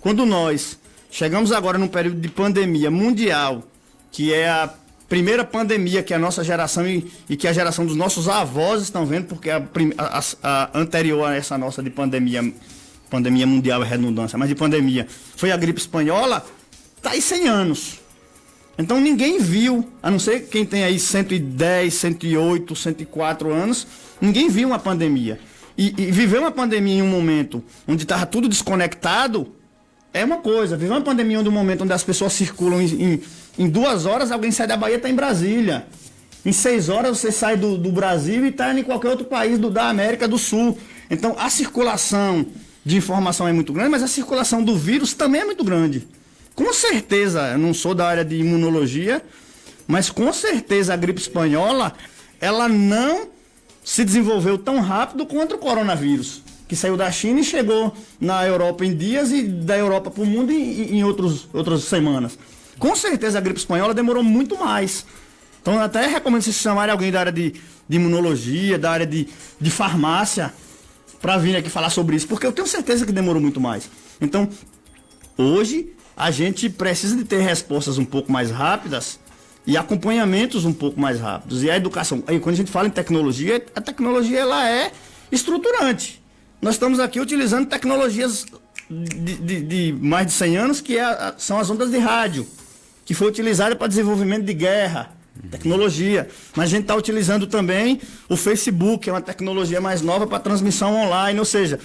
quando nós chegamos agora num período de pandemia mundial, que é a primeira pandemia que a nossa geração e que a geração dos nossos avós estão vendo, porque a anterior a essa nossa de pandemia mundial é redundância, mas de pandemia, foi a gripe espanhola, está aí 100 anos. Então ninguém viu, a não ser quem tem aí 110, 108, 104 anos, ninguém viu uma pandemia. E viver uma pandemia em um momento onde estava tudo desconectado é uma coisa. Viver uma pandemia em um momento onde as pessoas circulam em 2 horas, alguém sai da Bahia e está em Brasília. Em 6 horas você sai do Brasil e está em qualquer outro país da América do Sul. Então a circulação de informação é muito grande, mas a circulação do vírus também é muito grande. Com certeza, eu não sou da área de imunologia, mas com certeza a gripe espanhola, ela não se desenvolveu tão rápido quanto o coronavírus, que saiu da China e chegou na Europa em dias e da Europa para o mundo em outras semanas. Com certeza a gripe espanhola demorou muito mais. Então eu até recomendo vocês chamarem alguém da área de imunologia, da área de farmácia, para vir aqui falar sobre isso, porque eu tenho certeza que demorou muito mais. Então, hoje, a gente precisa de ter respostas um pouco mais rápidas e acompanhamentos um pouco mais rápidos. E a educação, aí quando a gente fala em tecnologia, a tecnologia ela é estruturante. Nós estamos aqui utilizando tecnologias de mais de 100 anos, que são as ondas de rádio, que foi utilizada para desenvolvimento de guerra, tecnologia. Mas a gente está utilizando também o Facebook, que é uma tecnologia mais nova para transmissão online, ou seja,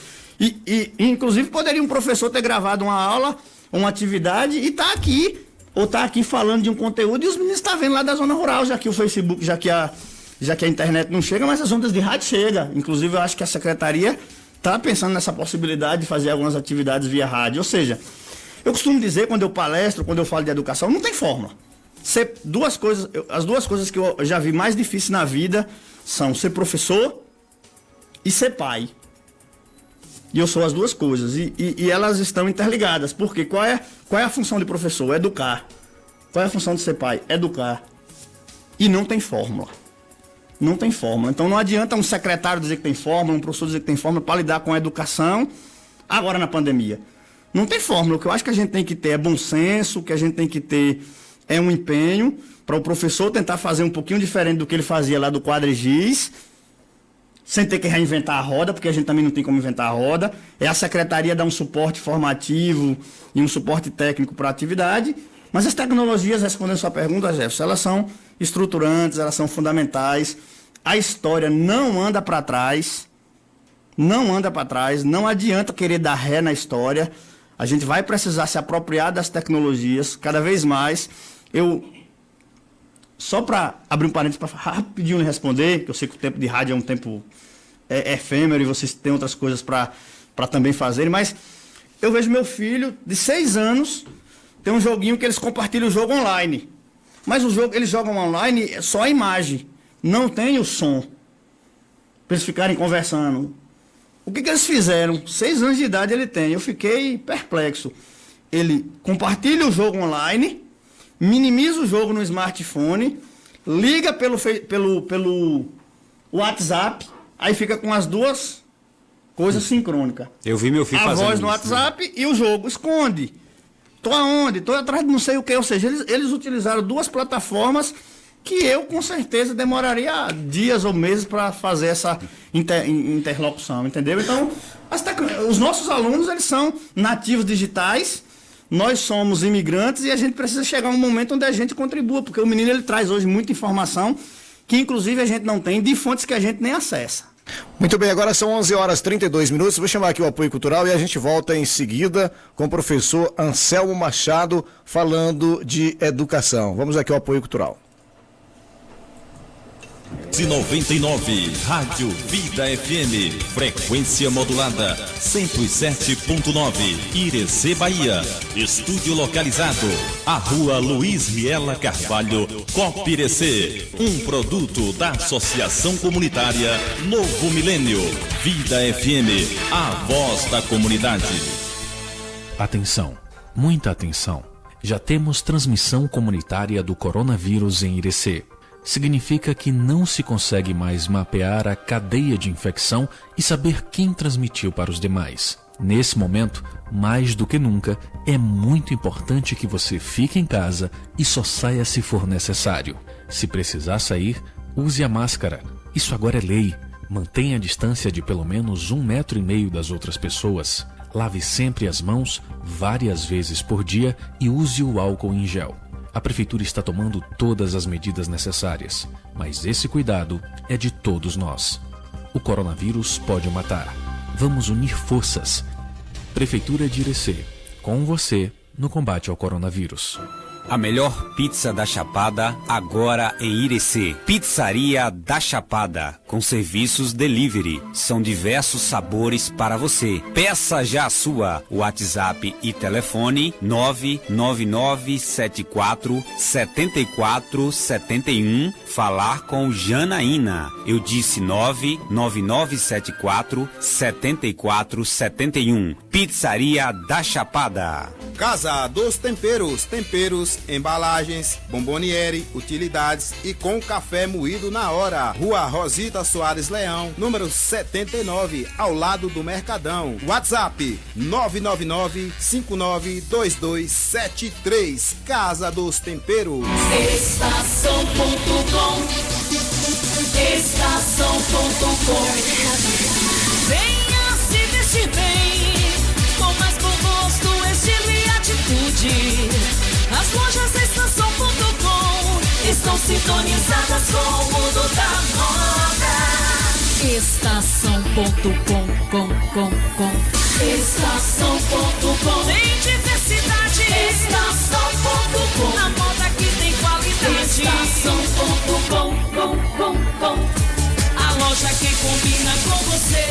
inclusive poderia um professor ter gravado uma aula, uma atividade e tá aqui, ou tá aqui falando de um conteúdo e os meninos estão vendo lá da zona rural, já que o Facebook, já que a internet não chega, mas as ondas de rádio chegam. Inclusive eu acho que a secretaria está pensando nessa possibilidade de fazer algumas atividades via rádio. Ou seja, eu costumo dizer, quando eu palestro, quando eu falo de educação, não tem fórmula. As duas coisas que eu já vi mais difíceis na vida são ser professor e ser pai. E eu sou as duas coisas. E elas estão interligadas. Porque qual é a função de professor? Educar. Qual é a função de ser pai? Educar. E não tem fórmula. Não tem fórmula. Então não adianta um secretário dizer que tem fórmula, um professor dizer que tem fórmula para lidar com a educação agora na pandemia. Não tem fórmula. O que eu acho que a gente tem que ter é bom senso, o que a gente tem que ter é um empenho para o professor tentar fazer um pouquinho diferente do que ele fazia lá do quadrigiz, sem ter que reinventar a roda, porque a gente também não tem como inventar a roda. É a secretaria dar um suporte formativo e um suporte técnico para a atividade. Mas as tecnologias, respondendo a sua pergunta, Jefferson, elas são estruturantes, elas são fundamentais. A história não anda para trás. Não anda para trás. Não adianta querer dar ré na história. A gente vai precisar se apropriar das tecnologias cada vez mais. Só para abrir um parênteses para rapidinho responder, que eu sei que o tempo de rádio é um tempo efêmero e vocês têm outras coisas para também fazerem, mas eu vejo meu filho de 6 anos, tem um joguinho que eles compartilham o jogo online. Mas o jogo, eles jogam online só a imagem, não tem o som, para eles ficarem conversando. O que eles fizeram? 6 anos de idade ele tem, eu fiquei perplexo. Ele compartilha o jogo online, minimiza o jogo no smartphone, liga pelo WhatsApp, aí fica com as duas Coisa sincrônica. Eu vi meu filho fazendo isso. A voz no WhatsApp e o jogo. Esconde. Tô aonde? Tô atrás de não sei o que. Ou seja, eles utilizaram duas plataformas que eu, com certeza, demoraria dias ou meses para fazer essa interlocução, entendeu? Então, os nossos alunos, eles são nativos digitais, nós somos imigrantes e a gente precisa chegar a um momento onde a gente contribua, porque o menino, ele traz hoje muita informação que, inclusive, a gente não tem, de fontes que a gente nem acessa. Muito bem, agora são 11h32. Vou chamar aqui o apoio cultural e a gente volta em seguida com o professor Anselmo Machado falando de educação. Vamos aqui ao apoio cultural. 99, Rádio Vida FM, frequência modulada, 107.9, Irecê, Bahia. Estúdio localizado, a Rua Luiz Riela Carvalho, Copa Irecê. Um produto da Associação Comunitária Novo Milênio. Vida FM, a voz da comunidade. Atenção, muita atenção. Já temos transmissão comunitária do coronavírus em Irecê. Significa que não se consegue mais mapear a cadeia de infecção e saber quem transmitiu para os demais. Nesse momento, mais do que nunca, é muito importante que você fique em casa e só saia se for necessário. Se precisar sair, use a máscara. Isso agora é lei. Mantenha a distância de pelo menos 1,5 metro das outras pessoas. Lave sempre as mãos várias vezes por dia e use o álcool em gel. A Prefeitura está tomando todas as medidas necessárias, mas esse cuidado é de todos nós. O coronavírus pode matar. Vamos unir forças. Prefeitura de Irecê, com você no combate ao coronavírus. A melhor pizza da Chapada agora em Irecê. Pizzaria da Chapada, com serviços delivery. São diversos sabores para você. Peça já a sua. WhatsApp e telefone 99974-7471. Falar com Janaína. Eu disse 99974-7471. Pizzaria da Chapada. Casa dos Temperos, temperos, embalagens, bomboniere, utilidades e com café moído na hora. Rua Rosita Soares Leão, número 79, ao lado do Mercadão. WhatsApp 999-592273. Casa dos Temperos. Estação.com. Venha se vestir bem, com mais bom gosto, estilo e atitude. As lojas Estação.com estão sintonizadas com o mundo da moda. Estação.com. Estação.com. Tem diversidade. Estação.com. A moda que tem qualidade. Estação.com. A loja que combina com você.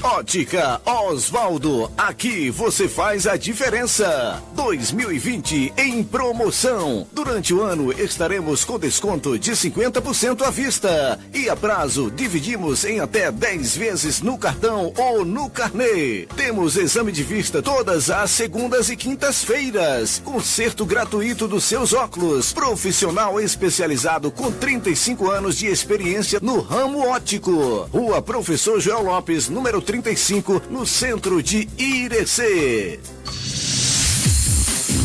Ótica Osvaldo, aqui você faz a diferença. 2020 em promoção. Durante o ano estaremos com desconto de 50% à vista e a prazo dividimos em até 10 vezes no cartão ou no carnê. Temos exame de vista todas as segundas e quintas-feiras. Conserto gratuito dos seus óculos. Profissional especializado com 35 anos de experiência no ramo óptico. Rua Professor Joel Lopes, número 35, no centro de Irecê.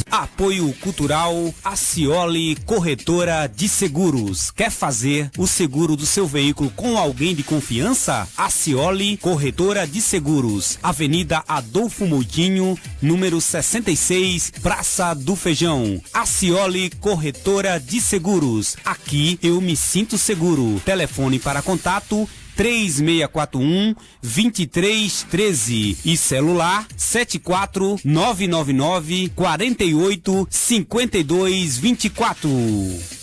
Apoio Cultural Acioli Corretora de Seguros. Quer fazer o seguro do seu veículo com alguém de confiança? Acioli Corretora de Seguros. Avenida Adolfo Moutinho, número 66, Praça do Feijão. Acioli Corretora de Seguros. Aqui eu me sinto seguro. Telefone para contato 3641-2313 e celular 74999-485224.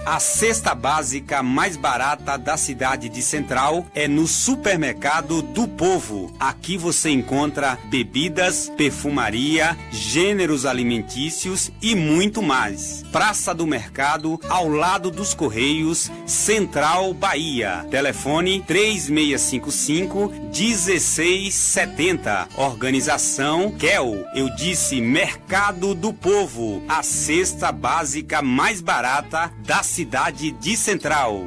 A cesta básica mais barata da cidade de Central é no Supermercado do Povo. Aqui você encontra bebidas, perfumaria, gêneros alimentícios e muito mais. Praça do Mercado, ao lado dos Correios, Central, Bahia. Telefone 3655-1670. Organização KEL. Eu disse Mercado do Povo. A cesta básica mais barata da cidade de Central.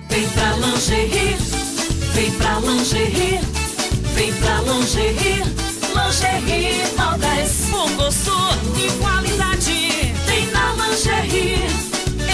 Vem pra lingerie, vem pra lingerie, Vem pra Lingerie, Lingerie Modas. Bom gosto e qualidade. Tem na Lingerie,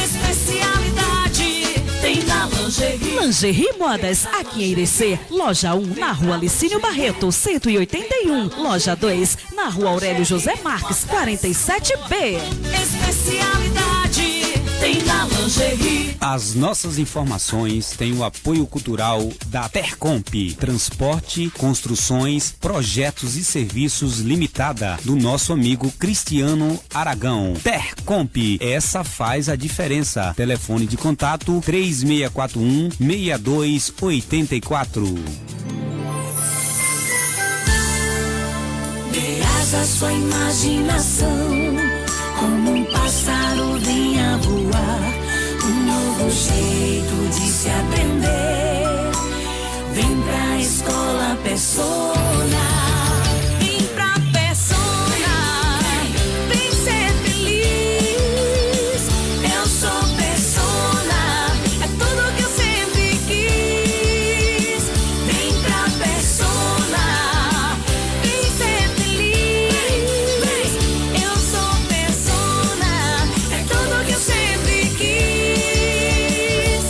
especialidade. Tem na Lingerie. Lingerie Modas, aqui em Irecê, loja 1, na rua Licínio Barreto, 181, loja 2, na rua Aurélio José Marques, 47B. Especialidade, tem na Lingerie. As nossas informações têm o apoio cultural da Tercomp, Transporte, Construções, Projetos e Serviços Limitada, do nosso amigo Cristiano Aragão. Tercomp, essa faz a diferença. Telefone de contato 3641-6284. Dê asa à sua imaginação, como um pássaro vinha voar, um novo jeito de se aprender. Vem pra escola Persona, vem pra Persona, vem ser feliz. Eu sou Persona, é tudo que eu sempre quis. Vem pra Persona, vem ser feliz. Eu sou Persona, é tudo que eu sempre quis.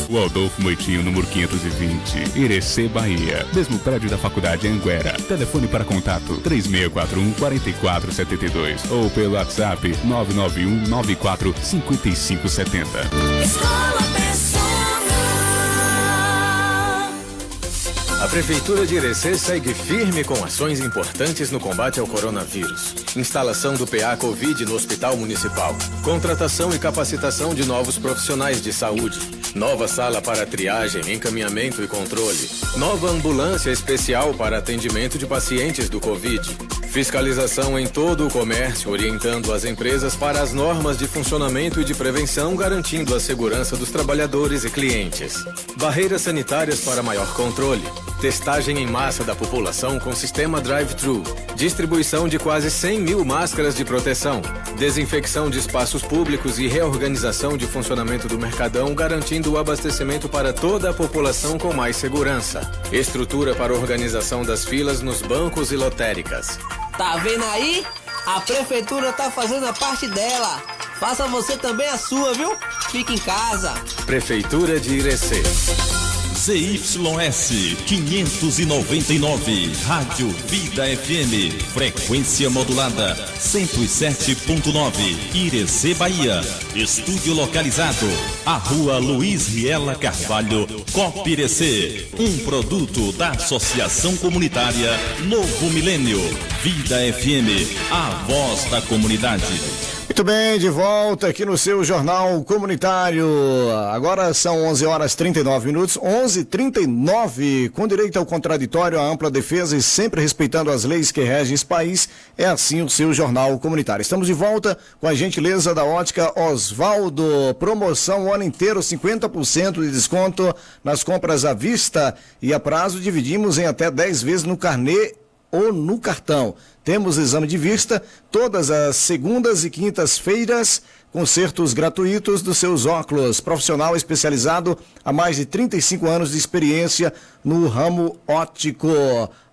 O Adolfo Moitinho, número 520, Irecê, Bahia. Mesmo prédio da Faculdade Anguera. Telefone para contato 3641-4472 ou pelo WhatsApp 991-94-5570. Escola Persona. A Prefeitura de Irecê segue firme com ações importantes no combate ao coronavírus. Instalação do PA Covid no Hospital Municipal. Contratação e capacitação de novos profissionais de saúde. Nova sala para triagem, encaminhamento e controle. Nova ambulância especial para atendimento de pacientes do Covid. Fiscalização em todo o comércio, orientando as empresas para as normas de funcionamento e de prevenção, garantindo a segurança dos trabalhadores e clientes. Barreiras sanitárias para maior controle. Testagem em massa da população com sistema drive-thru. Distribuição de quase 100 mil máscaras de proteção. Desinfecção de espaços públicos e reorganização de funcionamento do Mercadão, garantindo o abastecimento para toda a população com mais segurança. Estrutura para organização das filas nos bancos e lotéricas. Tá vendo aí? A Prefeitura tá fazendo a parte dela. Faça você também a sua, viu? Fique em casa. Prefeitura de Irecê. ZYS 599, Rádio Vida FM, frequência modulada 107.9, Irecê, Bahia. Estúdio localizado, a Rua Luiz Riela Carvalho, Copa Irecê. Um produto da Associação Comunitária Novo Milênio. Vida FM, a voz da comunidade. Muito bem, de volta aqui no seu Jornal Comunitário. Agora são 11h39, 11h39, com direito ao contraditório, à ampla defesa e sempre respeitando as leis que regem esse país. É assim o seu Jornal Comunitário. Estamos de volta com a gentileza da Ótica Osvaldo. Promoção o ano inteiro, 50% de desconto nas compras à vista e a prazo. Dividimos em até 10 vezes no carnê ou no cartão. Temos exame de vista todas as segundas e quintas-feiras, consertos gratuitos dos seus óculos. Profissional especializado há mais de 35 anos de experiência no ramo óptico.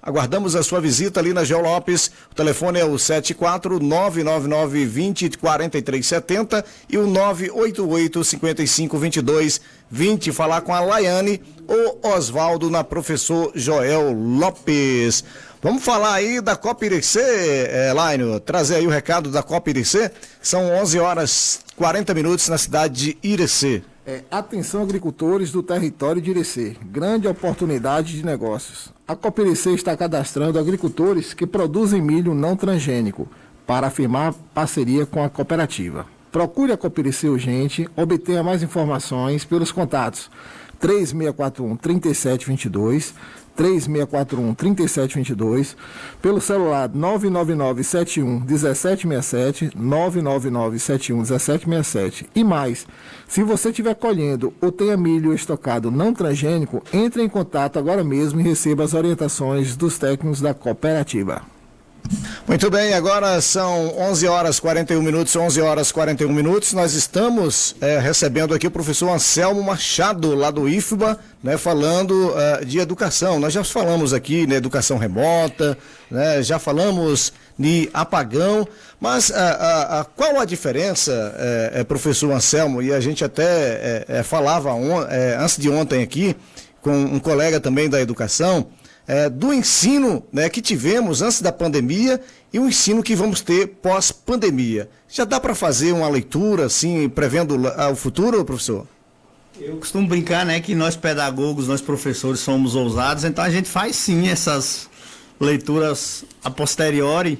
Aguardamos a sua visita ali na Geo Lopes. O telefone é o 74-999-20-4370 e o 988-55-22-20. Falar com a Laiane ou Osvaldo na Professor Joel Lopes. Vamos falar aí da Copa Irecê, Lainio, trazer aí o recado da Copa Irecê. São 11h40 na cidade de Irecê. Atenção, agricultores do território de Irecê. Grande oportunidade de negócios. A Copa Irecê está cadastrando agricultores que produzem milho não transgênico para firmar parceria com a cooperativa. Procure a Copa Irecê urgente, obtenha mais informações pelos contatos 3641-3722, 3641-3722, pelo celular 999-71-1767, 999-71-1767 e mais. Se você estiver colhendo ou tenha milho estocado não transgênico, entre em contato agora mesmo e receba as orientações dos técnicos da cooperativa. Muito bem, agora são 11 horas 41 minutos, 11 horas 41 minutos. Nós estamos recebendo aqui o professor Anselmo Machado, lá do IFBA, né, falando de educação. Nós já falamos aqui de educação remota, né, já falamos de apagão, mas qual a diferença, professor Anselmo? E a gente até falava antes de ontem aqui com um colega também da educação, do ensino, né, que tivemos antes da pandemia e o ensino que vamos ter pós-pandemia. Já dá para fazer uma leitura, assim, prevendo o futuro, professor? Eu costumo brincar, né, que nós pedagogos, nós professores somos ousados, então a gente faz sim essas leituras a posteriori.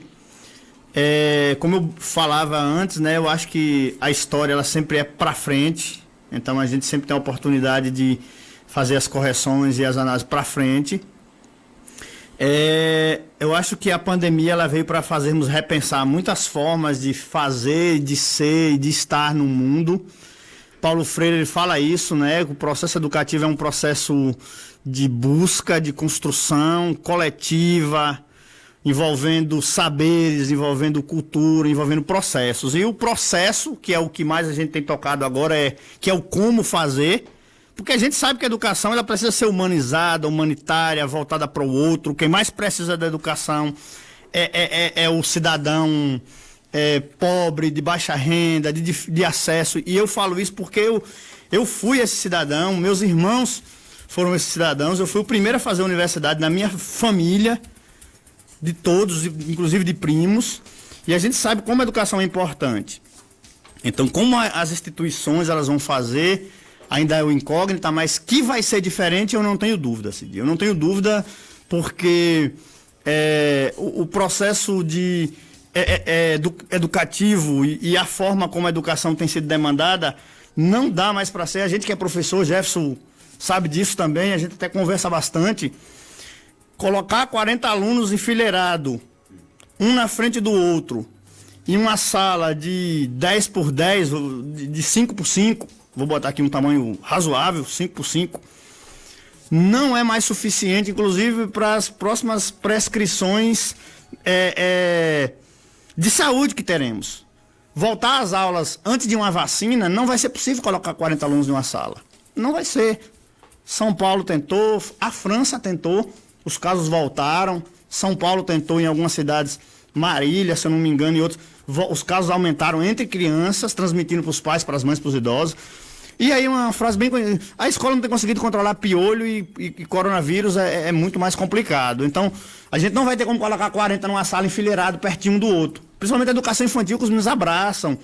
Como eu falava antes, né, eu acho que a história ela sempre é para frente, então a gente sempre tem a oportunidade de fazer as correções e as análises para frente. Eu acho que a pandemia ela veio para fazermos repensar muitas formas de fazer, de ser e de estar no mundo. Paulo Freire ele fala isso, né? O processo educativo é um processo de busca, de construção coletiva, envolvendo saberes, envolvendo cultura, envolvendo processos. E o processo, que é o que mais a gente tem tocado agora, que é o como fazer. Porque a gente sabe que a educação ela precisa ser humanizada, humanitária, voltada para o outro. Quem mais precisa da educação é o cidadão pobre, de baixa renda, de acesso. E eu falo isso porque eu fui esse cidadão, meus irmãos foram esses cidadãos. Eu fui o primeiro a fazer a universidade na minha família, de todos, inclusive de primos. E a gente sabe como a educação é importante. Então, como as instituições elas vão fazer... Ainda é o incógnita, mas que vai ser diferente eu não tenho dúvida, Cid. Eu não tenho dúvida porque o processo educativo e a forma como a educação tem sido demandada não dá mais para ser. A gente que é professor, Jefferson sabe disso também, a gente até conversa bastante. Colocar 40 alunos enfileirados, um na frente do outro, em uma sala de 10 por 10, de 5 por 5, vou botar aqui um tamanho razoável, 5 por 5, não é mais suficiente, inclusive para as próximas prescrições de saúde que teremos. Voltar às aulas antes de uma vacina, não vai ser possível colocar 40 alunos em uma sala. Não vai ser. São Paulo tentou, a França tentou, os casos voltaram, São Paulo tentou em algumas cidades, Marília, se eu não me engano, e outros, os casos aumentaram entre crianças, transmitindo para os pais, para as mães, para os idosos. E aí uma frase bem conhecida, a escola não tem conseguido controlar piolho e coronavírus é muito mais complicado. Então, a gente não vai ter como colocar 40 numa sala enfileirado pertinho um do outro. Principalmente a educação infantil, que os meninos abraçam,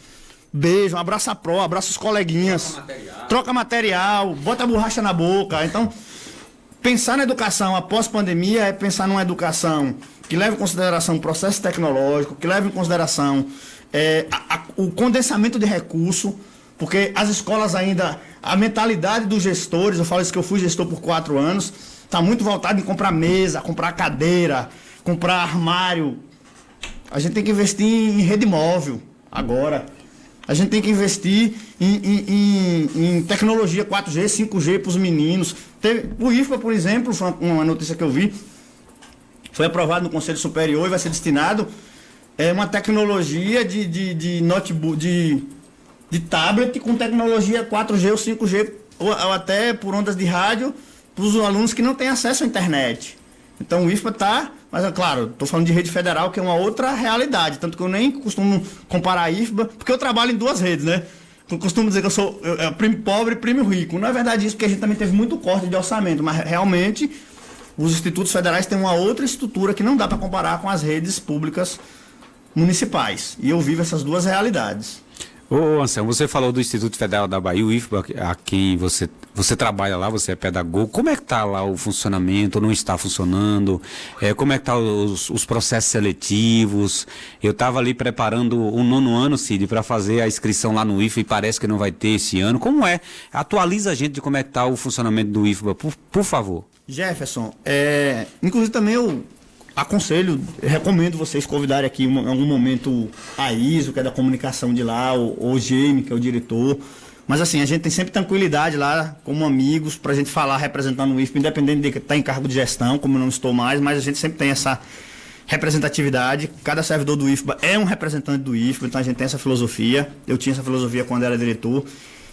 beijam, abraça a pró, abraça os coleguinhas, troca material, bota a borracha na boca. Então, pensar na educação após pandemia é pensar numa educação que leve em consideração o processo tecnológico, que leve em consideração o condensamento de recurso, porque as escolas ainda, a mentalidade dos gestores, eu falo isso que eu fui gestor por 4 anos, está muito voltado em comprar mesa, comprar cadeira, comprar armário. A gente tem que investir em rede móvel agora. A gente tem que investir em tecnologia 4G, 5G para os meninos. O IFBA, por exemplo, foi uma notícia que eu vi, foi aprovado no Conselho Superior e vai ser destinado uma tecnologia de notebook, de tablet com tecnologia 4G ou 5G, ou até por ondas de rádio, para os alunos que não têm acesso à internet. Então o IFBA está, mas é claro, estou falando de rede federal, que é uma outra realidade, tanto que eu nem costumo comparar a IFBA, porque eu trabalho em 2 redes, né? Eu costumo dizer que eu sou primo pobre e primo rico. Não é verdade isso, porque a gente também teve muito corte de orçamento, mas realmente os institutos federais têm uma outra estrutura que não dá para comparar com as redes públicas municipais. E eu vivo essas 2 realidades. Ô Anselmo, você falou do Instituto Federal da Bahia, o IFBA, a quem você trabalha lá, você é pedagogo. Como é que está lá o funcionamento, não está funcionando? Como é que estão os processos seletivos? Eu estava ali preparando o 9º ano, Cid, para fazer a inscrição lá no IFBA e parece que não vai ter esse ano. Como é? Atualiza a gente de como é que está o funcionamento do IFBA, por favor. Jefferson, inclusive também eu recomendo vocês convidarem aqui em algum momento a ISO, que é da comunicação de lá, o Jaime, que é o diretor. Mas assim, a gente tem sempre tranquilidade lá, como amigos, pra gente falar representando o IFBA, independente de estar em cargo de gestão, como eu não estou mais, mas a gente sempre tem essa representatividade. Cada servidor do IFBA é um representante do IFBA, então a gente tem essa filosofia. Eu tinha essa filosofia quando era diretor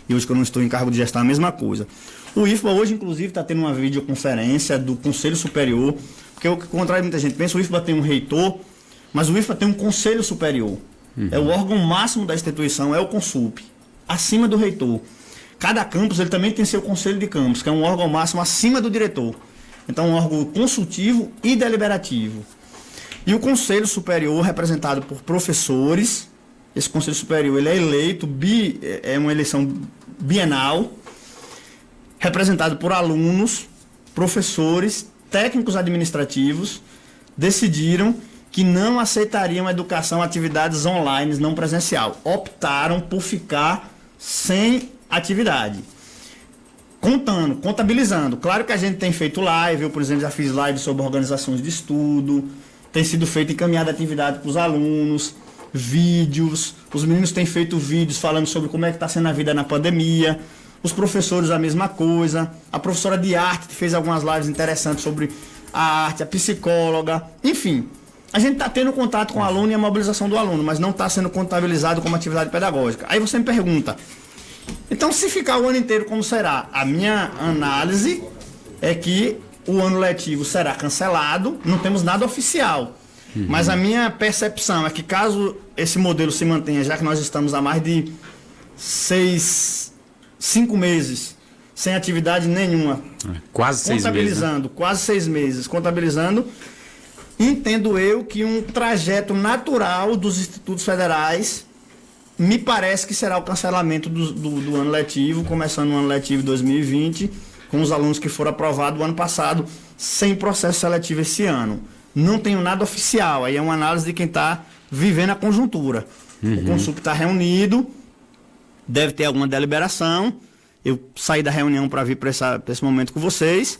e hoje que eu não estou em cargo de gestão é a mesma coisa. O IFBA hoje, inclusive, está tendo uma videoconferência do Conselho Superior, porque o contrário muita gente pensa, o IFBA tem um reitor, mas o IFBA tem um Conselho Superior. É o órgão máximo da instituição, é o CONSUP, acima do reitor. Cada campus ele também tem seu conselho de campus, que é um órgão máximo acima do diretor. Então, um órgão consultivo e deliberativo. E o Conselho Superior, representado por professores, esse Conselho Superior ele é eleito, é uma eleição bienal, representado por alunos, professores, técnicos administrativos, decidiram que não aceitariam educação, atividades online, não presencial. Optaram por ficar sem atividade. Contabilizando. Claro que a gente tem feito live, eu, por exemplo, já fiz live sobre organizações de estudo, tem sido feita encaminhada atividade para os alunos, vídeos, os meninos têm feito vídeos falando sobre como é que está sendo a vida na pandemia, os professores a mesma coisa, a professora de arte fez algumas lives interessantes sobre a arte, a psicóloga, enfim. A gente está tendo contato com o aluno e a mobilização do aluno, mas não está sendo contabilizado como atividade pedagógica. Aí você me pergunta, então se ficar o ano inteiro como será? A minha análise é que o ano letivo será cancelado, não temos nada oficial. Mas a minha percepção é que caso esse modelo se mantenha, já que nós estamos há mais de 5 meses sem atividade nenhuma, quase 6 meses, contabilizando, quase 6 meses, contabilizando, entendo eu que um trajeto natural dos institutos federais me parece que será o cancelamento do ano letivo, começando o ano letivo 2020, com os alunos que foram aprovados o ano passado, sem processo seletivo esse ano. Não tenho nada oficial, aí é uma análise de quem está vivendo a conjuntura. O CONSUP está reunido, deve ter alguma deliberação. Eu saí da reunião para vir para esse momento com vocês.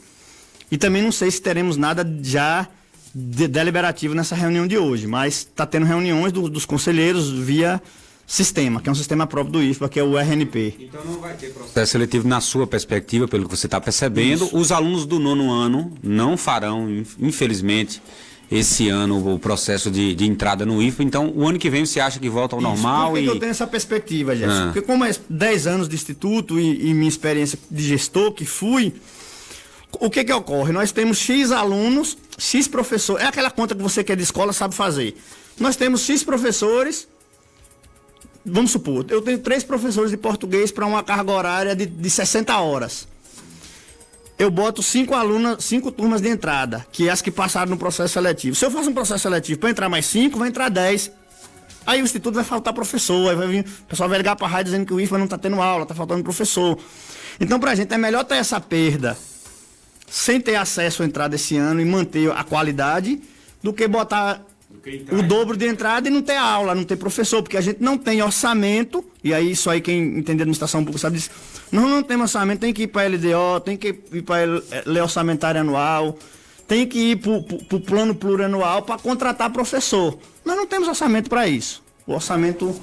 E também não sei se teremos nada já deliberativo nessa reunião de hoje, mas está tendo reuniões dos conselheiros via sistema, que é um sistema próprio do IFBA, que é o RNP. Então não vai ter processo seletivo na sua perspectiva, pelo que você está percebendo. Isso. Os alunos do 9º ano não farão, infelizmente, esse ano o processo de entrada no IFBA. Então, o ano que vem você acha que volta ao normal? Por que eu tenho essa perspectiva, Jefferson? Porque como é 10 anos de instituto e minha experiência de gestor que fui, o que ocorre? Nós temos X alunos, X professores, é aquela conta que você que é de escola sabe fazer. Nós temos X professores, vamos supor, eu tenho 3 professores de português para uma carga horária de 60 horas. Eu boto 5 turmas de entrada, que é as que passaram no processo seletivo. Se eu faço um processo seletivo para entrar mais 5, vai entrar 10. Aí o instituto vai faltar professor, aí vai vir, o pessoal vai ligar para a rádio dizendo que o IFBA não está tendo aula, está faltando professor. Então, para a gente é melhor ter essa perda sem ter acesso à entrada esse ano e manter a qualidade, do que botar o dobro de entrada e não ter aula, não ter professor, porque a gente não tem orçamento, e aí isso aí quem entende de administração pública sabe disso, nós não temos orçamento, tem que ir para a LDO, tem que ir para a lei orçamentária anual, tem que ir para o plano plurianual para contratar professor. Nós não temos orçamento para isso. O orçamento,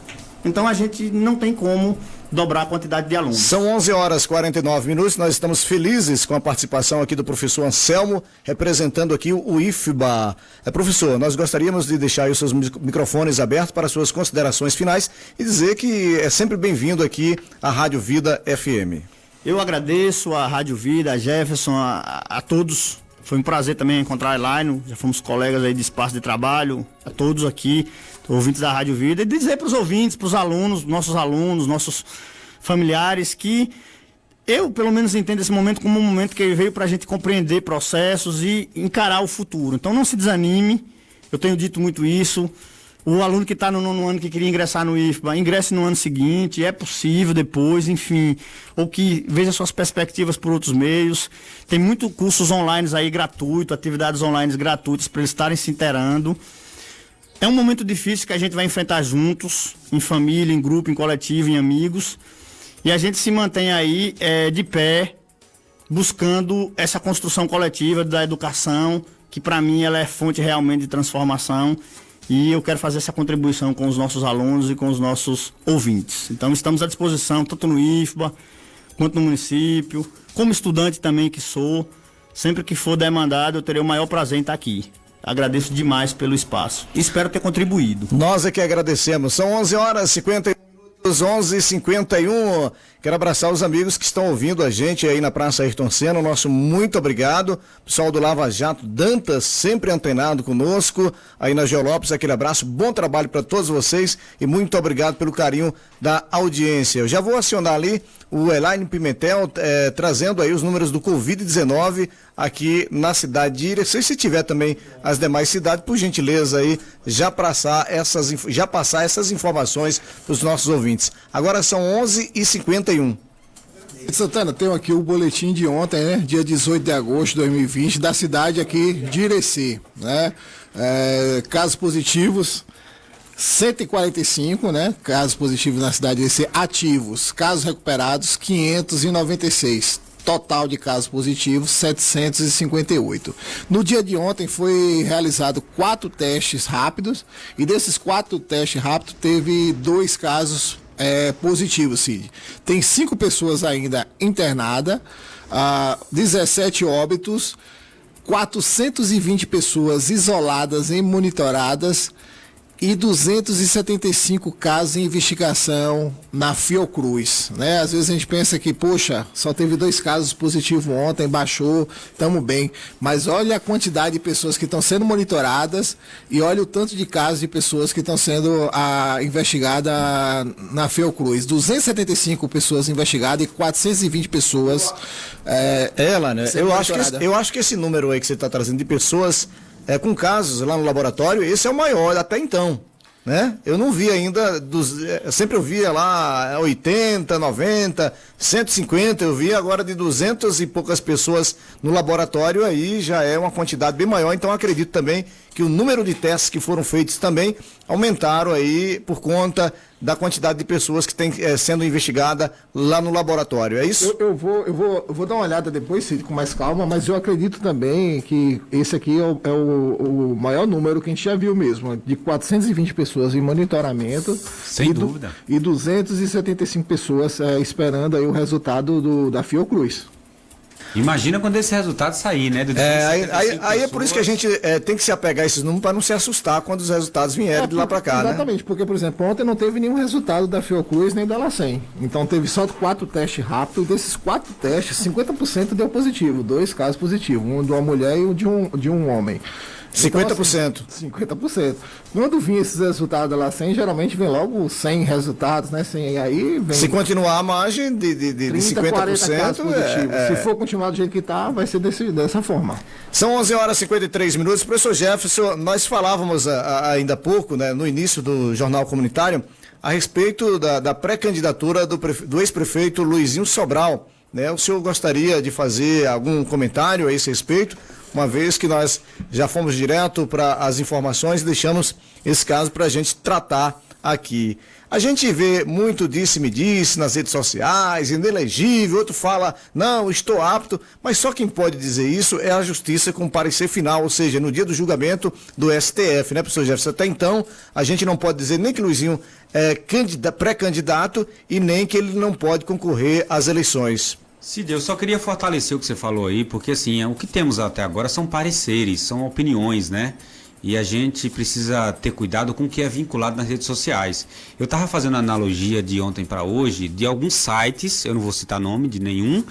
então a gente não tem como dobrar a quantidade de alunos. São 11h49, nós estamos felizes com a participação aqui do professor Anselmo, representando aqui o IFBA. Professor, nós gostaríamos de deixar aí os seus microfones abertos para suas considerações finais e dizer que é sempre bem-vindo aqui à Rádio Vida FM. Eu agradeço a Rádio Vida, a Jefferson, a todos. Foi um prazer também encontrar a Elaine, já fomos colegas aí de espaço de trabalho, a todos aqui, ouvintes da Rádio Vida, e dizer para os ouvintes, para os alunos, nossos familiares, que eu, pelo menos, entendo esse momento como um momento que veio para a gente compreender processos e encarar o futuro. Então não se desanime, eu tenho dito muito isso. O aluno que está no 9º ano que queria ingressar no IFBA, ingresse no ano seguinte, é possível depois, enfim, ou que veja suas perspectivas por outros meios. Tem muitos cursos online aí gratuitos, atividades online gratuitas para eles estarem se inteirando. É um momento difícil que a gente vai enfrentar juntos, em família, em grupo, em coletivo, em amigos, e a gente se mantém aí de pé, buscando essa construção coletiva da educação, que para mim ela é fonte realmente de transformação. E eu quero fazer essa contribuição com os nossos alunos e com os nossos ouvintes. Então estamos à disposição, tanto no IFBA, quanto no município, como estudante também que sou. Sempre que for demandado, eu terei o maior prazer em estar aqui. Agradeço demais pelo espaço. Espero ter contribuído. Nós é que agradecemos. São 11h51. 11h51. Quero abraçar os amigos que estão ouvindo a gente aí na Praça Ayrton Senna. Nosso muito obrigado. Pessoal do Lava Jato Dantas, sempre antenado conosco. Aí na Geolópolis, aquele abraço. Bom trabalho para todos vocês e muito obrigado pelo carinho da audiência. Eu já vou acionar ali o Elaine Pimentel, trazendo aí os números do Covid-19 aqui na cidade de Irecê. Se tiver também as demais cidades, por gentileza aí, já passar essas informações para os nossos ouvintes. Agora são 11h51. Santana, tenho aqui o boletim de ontem, né? Dia 18 de agosto de 2020, da cidade aqui de Irecê, né? Casos positivos, 145, né? Casos positivos na cidade de Irecê, ativos. Casos recuperados, 596. Total de casos positivos, 758. No dia de ontem foi realizado 4 testes rápidos e desses 4 testes rápidos teve 2 casos positivos, Cid. Tem 5 pessoas ainda internadas, 17 óbitos, 420 pessoas isoladas e monitoradas e 275 casos em investigação na Fiocruz, né? Às vezes a gente pensa que, poxa, só teve 2 casos positivos ontem, baixou, estamos bem, mas olha a quantidade de pessoas que estão sendo monitoradas e olha o tanto de casos de pessoas que estão sendo investigadas na Fiocruz. 275 pessoas investigadas e 420 pessoas né? Eu acho que esse número aí que você está trazendo de pessoas com casos lá no laboratório, esse é o maior até então, né? Eu não vi ainda, sempre eu via lá 80, 90, 150, eu vi agora de 200 e poucas pessoas no laboratório, aí já é uma quantidade bem maior, então acredito também que o número de testes que foram feitos também aumentaram aí por conta da quantidade de pessoas que estão sendo investigada lá no laboratório, é isso? Eu vou dar uma olhada depois, Cid, com mais calma, mas eu acredito também que esse aqui é o maior número que a gente já viu mesmo, de 420 pessoas em monitoramento. Sem dúvida. E 275 pessoas esperando aí o resultado da Fiocruz. Imagina quando esse resultado sair, né? Aí é por isso que a gente tem que se apegar a esses números para não se assustar quando os resultados vierem de lá para cá, exatamente, né? Porque, por exemplo, ontem não teve nenhum resultado da Fiocruz nem da LACEN. Então teve só 4 testes rápidos, e desses 4 testes, 50% deu positivo, 2 casos positivos, um de uma mulher e um de um homem. 50%. Então, assim, 50%. Quando vinha esses resultados da LACEN, geralmente vem logo 100 resultados, né? 100, aí vem. Se continuar a margem de 30, 50%. Se for continuar do jeito que está, vai ser dessa forma. São 11h53. Professor Jefferson, nós falávamos ainda há pouco, né, no início do Jornal Comunitário, a respeito da pré-candidatura do ex-prefeito Luizinho Sobral. Né? O senhor gostaria de fazer algum comentário a esse respeito? Uma vez que nós já fomos direto para as informações e deixamos esse caso para a gente tratar aqui. A gente vê muito disse-me-disse nas redes sociais, inelegível, outro fala, não, estou apto, mas só quem pode dizer isso é a justiça com parecer final, ou seja, no dia do julgamento do STF, né, professor Jefferson? Até então, a gente não pode dizer nem que Luizinho é pré-candidato e nem que ele não pode concorrer às eleições. Cid, eu só queria fortalecer o que você falou aí, porque assim, o que temos até agora são pareceres, são opiniões, né? E a gente precisa ter cuidado com o que é vinculado nas redes sociais. Eu estava fazendo analogia de ontem para hoje de alguns sites, eu não vou citar nome de nenhum,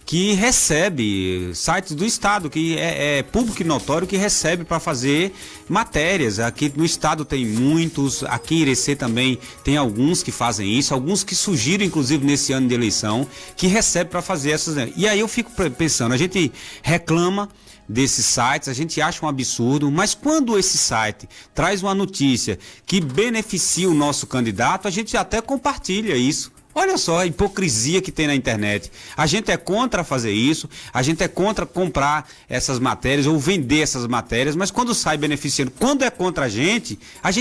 que recebe, sites do Estado, que é público e notório, que recebe para fazer matérias. Aqui no Estado tem muitos, aqui em Irecê também tem alguns que fazem isso, alguns que surgiram, inclusive, nesse ano de eleição, que recebe para fazer essas... E aí eu fico pensando, a gente reclama desses sites, a gente acha um absurdo, mas quando esse site traz uma notícia que beneficia o nosso candidato, a gente até compartilha isso. Olha só a hipocrisia que tem na internet. A gente é contra fazer isso, a gente é contra comprar essas matérias ou vender essas matérias, mas quando sai beneficiando, quando é contra a gente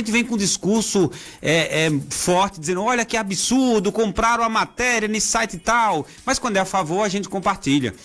vem com um discurso forte, dizendo, olha que absurdo, compraram a matéria nesse site e tal. Mas quando é a favor, a gente compartilha.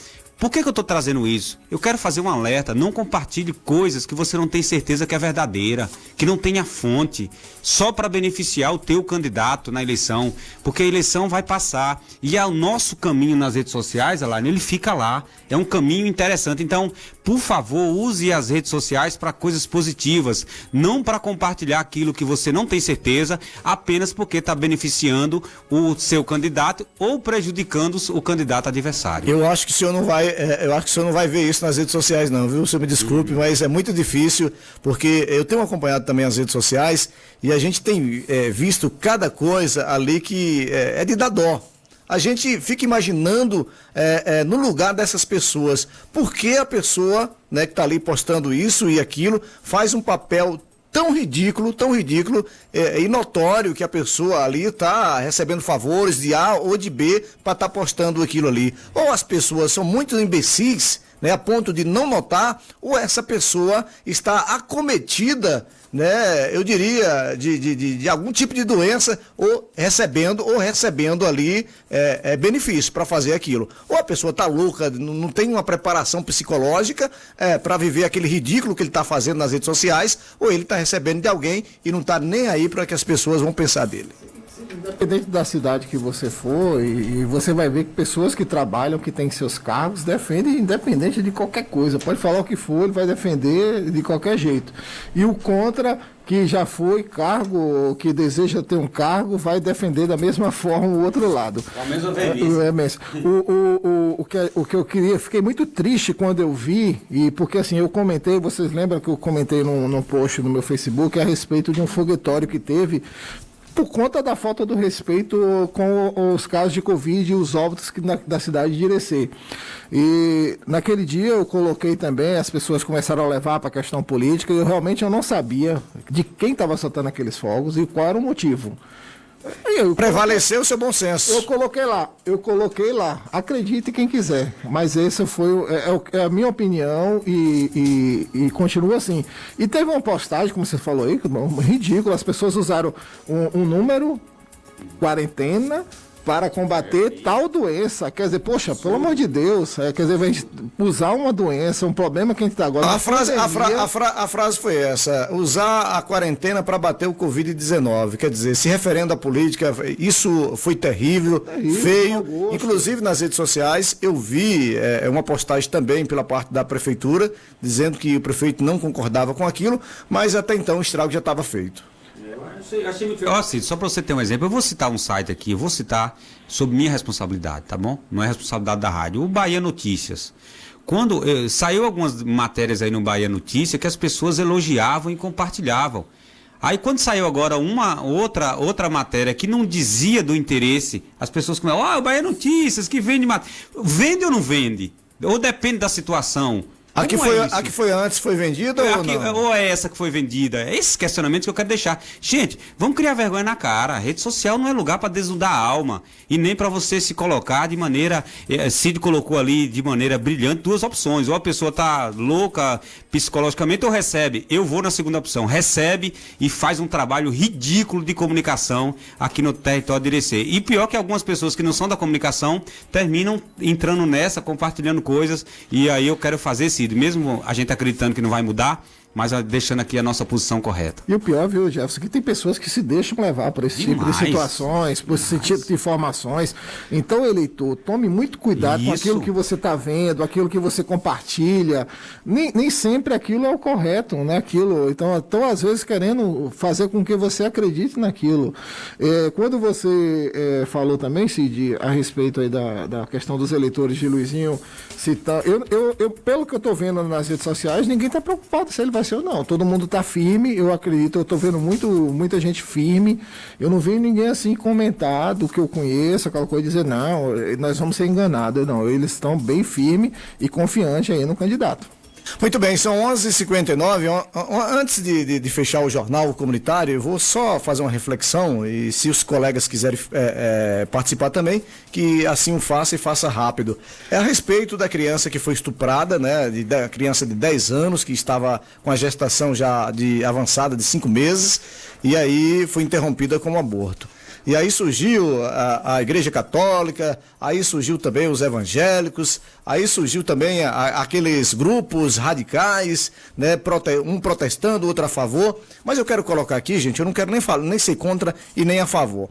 Por que eu estou trazendo isso? Eu quero fazer um alerta, não compartilhe coisas que você não tem certeza que é verdadeira, que não tenha fonte, só para beneficiar o teu candidato na eleição, porque a eleição vai passar e é o nosso caminho nas redes sociais, Alain, ele fica lá, é um caminho interessante. Então, por favor, use as redes sociais para coisas positivas, não para compartilhar aquilo que você não tem certeza, apenas porque está beneficiando o seu candidato ou prejudicando o candidato adversário. Eu acho que o senhor não vai ver isso nas redes sociais não, viu? O senhor me desculpe, mas é muito difícil, porque eu tenho acompanhado também as redes sociais e a gente tem visto cada coisa ali que é de dar dó. A gente fica imaginando no lugar dessas pessoas, por que a pessoa, né, que está ali postando isso e aquilo, faz um papel tão ridículo e notório que a pessoa ali está recebendo favores de A ou de B para estar postando aquilo ali. Ou as pessoas são muito imbecis, né, a ponto de não notar, ou essa pessoa está acometida, né, eu diria, de algum tipo de doença, ou recebendo ali benefício para fazer aquilo. Ou a pessoa está louca, não tem uma preparação psicológica para viver aquele ridículo que ele está fazendo nas redes sociais, ou ele está recebendo de alguém e não está nem aí para que as pessoas vão pensar dele. Independente da cidade que você for, e você vai ver que pessoas que trabalham, que têm seus cargos, defendem independente de qualquer coisa. Pode falar o que for, ele vai defender de qualquer jeito. E o contra, que já foi cargo, que deseja ter um cargo, vai defender da mesma forma o outro lado. O que eu queria, fiquei muito triste quando eu vi, e porque assim, eu comentei, vocês lembram que eu comentei num post no meu Facebook a respeito de um foguetório que teve por conta da falta do respeito com os casos de Covid e os óbitos da cidade de Irecê. E naquele dia eu coloquei também, as pessoas começaram a levar para a questão política, e eu não sabia de quem estava soltando aqueles fogos e qual era o motivo. Prevaleceu o seu bom senso. Eu coloquei lá, acredite quem quiser, mas essa foi a minha opinião e continua assim. E teve uma postagem, como você falou aí, ridículo, as pessoas usaram um número, quarentena, para combater tal doença. Quer dizer, poxa, pelo amor de Deus, quer dizer, vai usar uma doença, um problema que a gente está agora. A frase foi essa: usar a quarentena para bater o Covid-19. Quer dizer, se referendo à política, isso foi terrível, feio. Inclusive nas redes sociais, eu vi uma postagem também pela parte da prefeitura, dizendo que o prefeito não concordava com aquilo, mas até então o estrago já estava feito. Achei muito... Cid, só para você ter um exemplo, eu vou citar um site aqui, eu vou citar sob minha responsabilidade, tá bom? Não é responsabilidade da rádio. O Bahia Notícias. Quando saiu algumas matérias aí no Bahia Notícias que as pessoas elogiavam e compartilhavam. Aí quando saiu agora uma outra matéria que não dizia do interesse, as pessoas começam, o Bahia Notícias que vende matéria. Vende ou não vende? Ou depende da situação? A que foi antes foi vendida ou não? Ou é essa que foi vendida? É esses questionamentos que eu quero deixar. Gente, vamos criar vergonha na cara. A rede social não é lugar para desnudar a alma e nem para você se colocar de maneira... Cid colocou ali de maneira brilhante duas opções. Ou a pessoa está louca psicologicamente ou recebe. Eu vou na segunda opção. Recebe e faz um trabalho ridículo de comunicação aqui no território de Irecê. E pior que algumas pessoas que não são da comunicação terminam entrando nessa, compartilhando coisas. E aí eu quero fazer esse mesmo a gente acreditando que não vai mudar, mas deixando aqui a nossa posição correta. E o pior, viu, Jefferson, que tem pessoas que se deixam levar por esse tipo de situações, por esse tipo de informações. Então, eleitor, tome muito cuidado com aquilo que você está vendo, aquilo que você compartilha. Nem sempre aquilo é o correto, né? Então, às vezes, querendo fazer com que você acredite naquilo. Quando você falou também, Cid, a respeito aí da questão dos eleitores de Luizinho, pelo que eu estou vendo nas redes sociais, ninguém está preocupado se ele vai ser ou não. Todo mundo está firme, eu acredito, eu estou vendo muita gente firme. Eu não vi ninguém assim comentar do que eu conheço, aquela coisa, dizer, não, nós vamos ser enganados. Não, eles estão bem firmes e confiantes aí no candidato. Muito bem, são 11h59. Antes de fechar o jornal comunitário, eu vou só fazer uma reflexão, e se os colegas quiserem participar também, que assim o faça e faça rápido. É a respeito da criança que foi estuprada, né, da criança de 10 anos, que estava com a gestação já avançada de 5 meses, e aí foi interrompida com um aborto. E aí surgiu a Igreja Católica, aí surgiu também os evangélicos, aí surgiu também aqueles grupos radicais, né, um protestando, outro a favor. Mas eu quero colocar aqui, gente, eu não quero nem ser contra e nem a favor.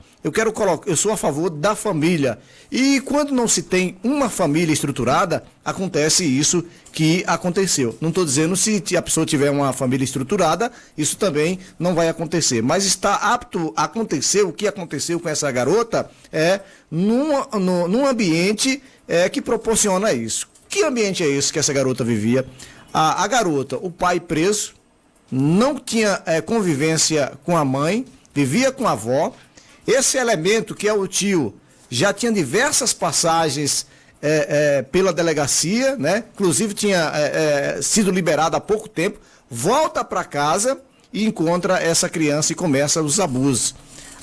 Eu sou a favor da família. E quando não se tem uma família estruturada, acontece isso que aconteceu. Não estou dizendo se a pessoa tiver uma família estruturada, isso também não vai acontecer. Mas está apto a acontecer o que aconteceu com essa garota num ambiente que proporciona isso. Que ambiente é esse que essa garota vivia? A garota, o pai preso, não tinha convivência com a mãe, vivia com a avó. Esse elemento, que é o tio, já tinha diversas passagens pela delegacia, né? Inclusive tinha sido liberado há pouco tempo, volta para casa e encontra essa criança e começa os abusos.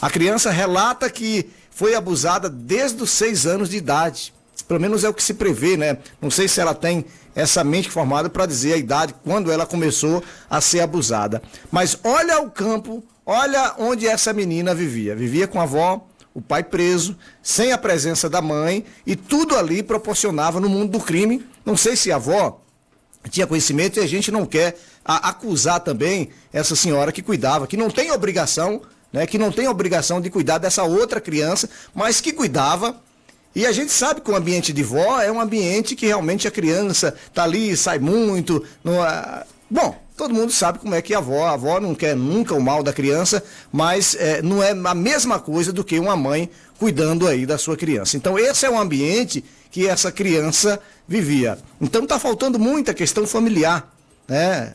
A criança relata que foi abusada desde os 6 anos de idade. Pelo menos é o que se prevê, né? Não sei se ela tem essa mente formada para dizer a idade quando ela começou a ser abusada. Mas olha o campo, olha onde essa menina vivia. Vivia com a avó, o pai preso, sem a presença da mãe, e tudo ali proporcionava no mundo do crime. Não sei se a avó tinha conhecimento, e a gente não quer acusar também essa senhora que cuidava, que não tem obrigação, né, que não tem obrigação de cuidar dessa outra criança, mas que cuidava. E a gente sabe que o ambiente de vó é um ambiente que realmente a criança tá ali, sai muito. Bom, todo mundo sabe como é que a avó não quer nunca o mal da criança, mas não é a mesma coisa do que uma mãe cuidando aí da sua criança. Então esse é o ambiente que essa criança vivia. Então está faltando muita questão familiar, né?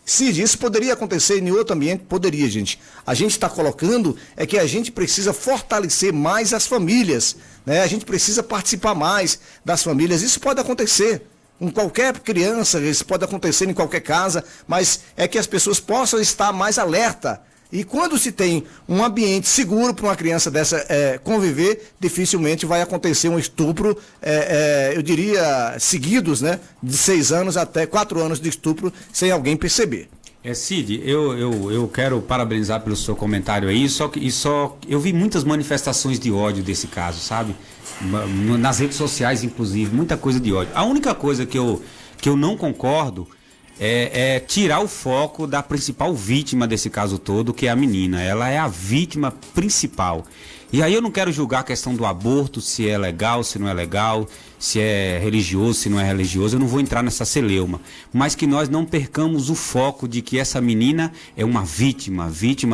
Cid, isso poderia acontecer em outro ambiente? Poderia, gente. A gente está colocando que a gente precisa fortalecer mais as famílias, né? A gente precisa participar mais das famílias. Isso pode acontecer com qualquer criança, isso pode acontecer em qualquer casa, mas é que as pessoas possam estar mais alerta. E quando se tem um ambiente seguro para uma criança dessa conviver, dificilmente vai acontecer um estupro, eu diria, seguidos, né? De 6 anos até 4 anos de estupro, sem alguém perceber. Cid, eu quero parabenizar pelo seu comentário aí, eu vi muitas manifestações de ódio desse caso, sabe? Nas redes sociais, inclusive, muita coisa de ódio. A única coisa que eu não concordo é tirar o foco da principal vítima desse caso todo, que é a menina. Ela é a vítima principal. E aí eu não quero julgar a questão do aborto, se é legal, se não é legal, se é religioso, se não é religioso. Eu não vou entrar nessa celeuma. Mas que nós não percamos o foco de que essa menina é uma vítima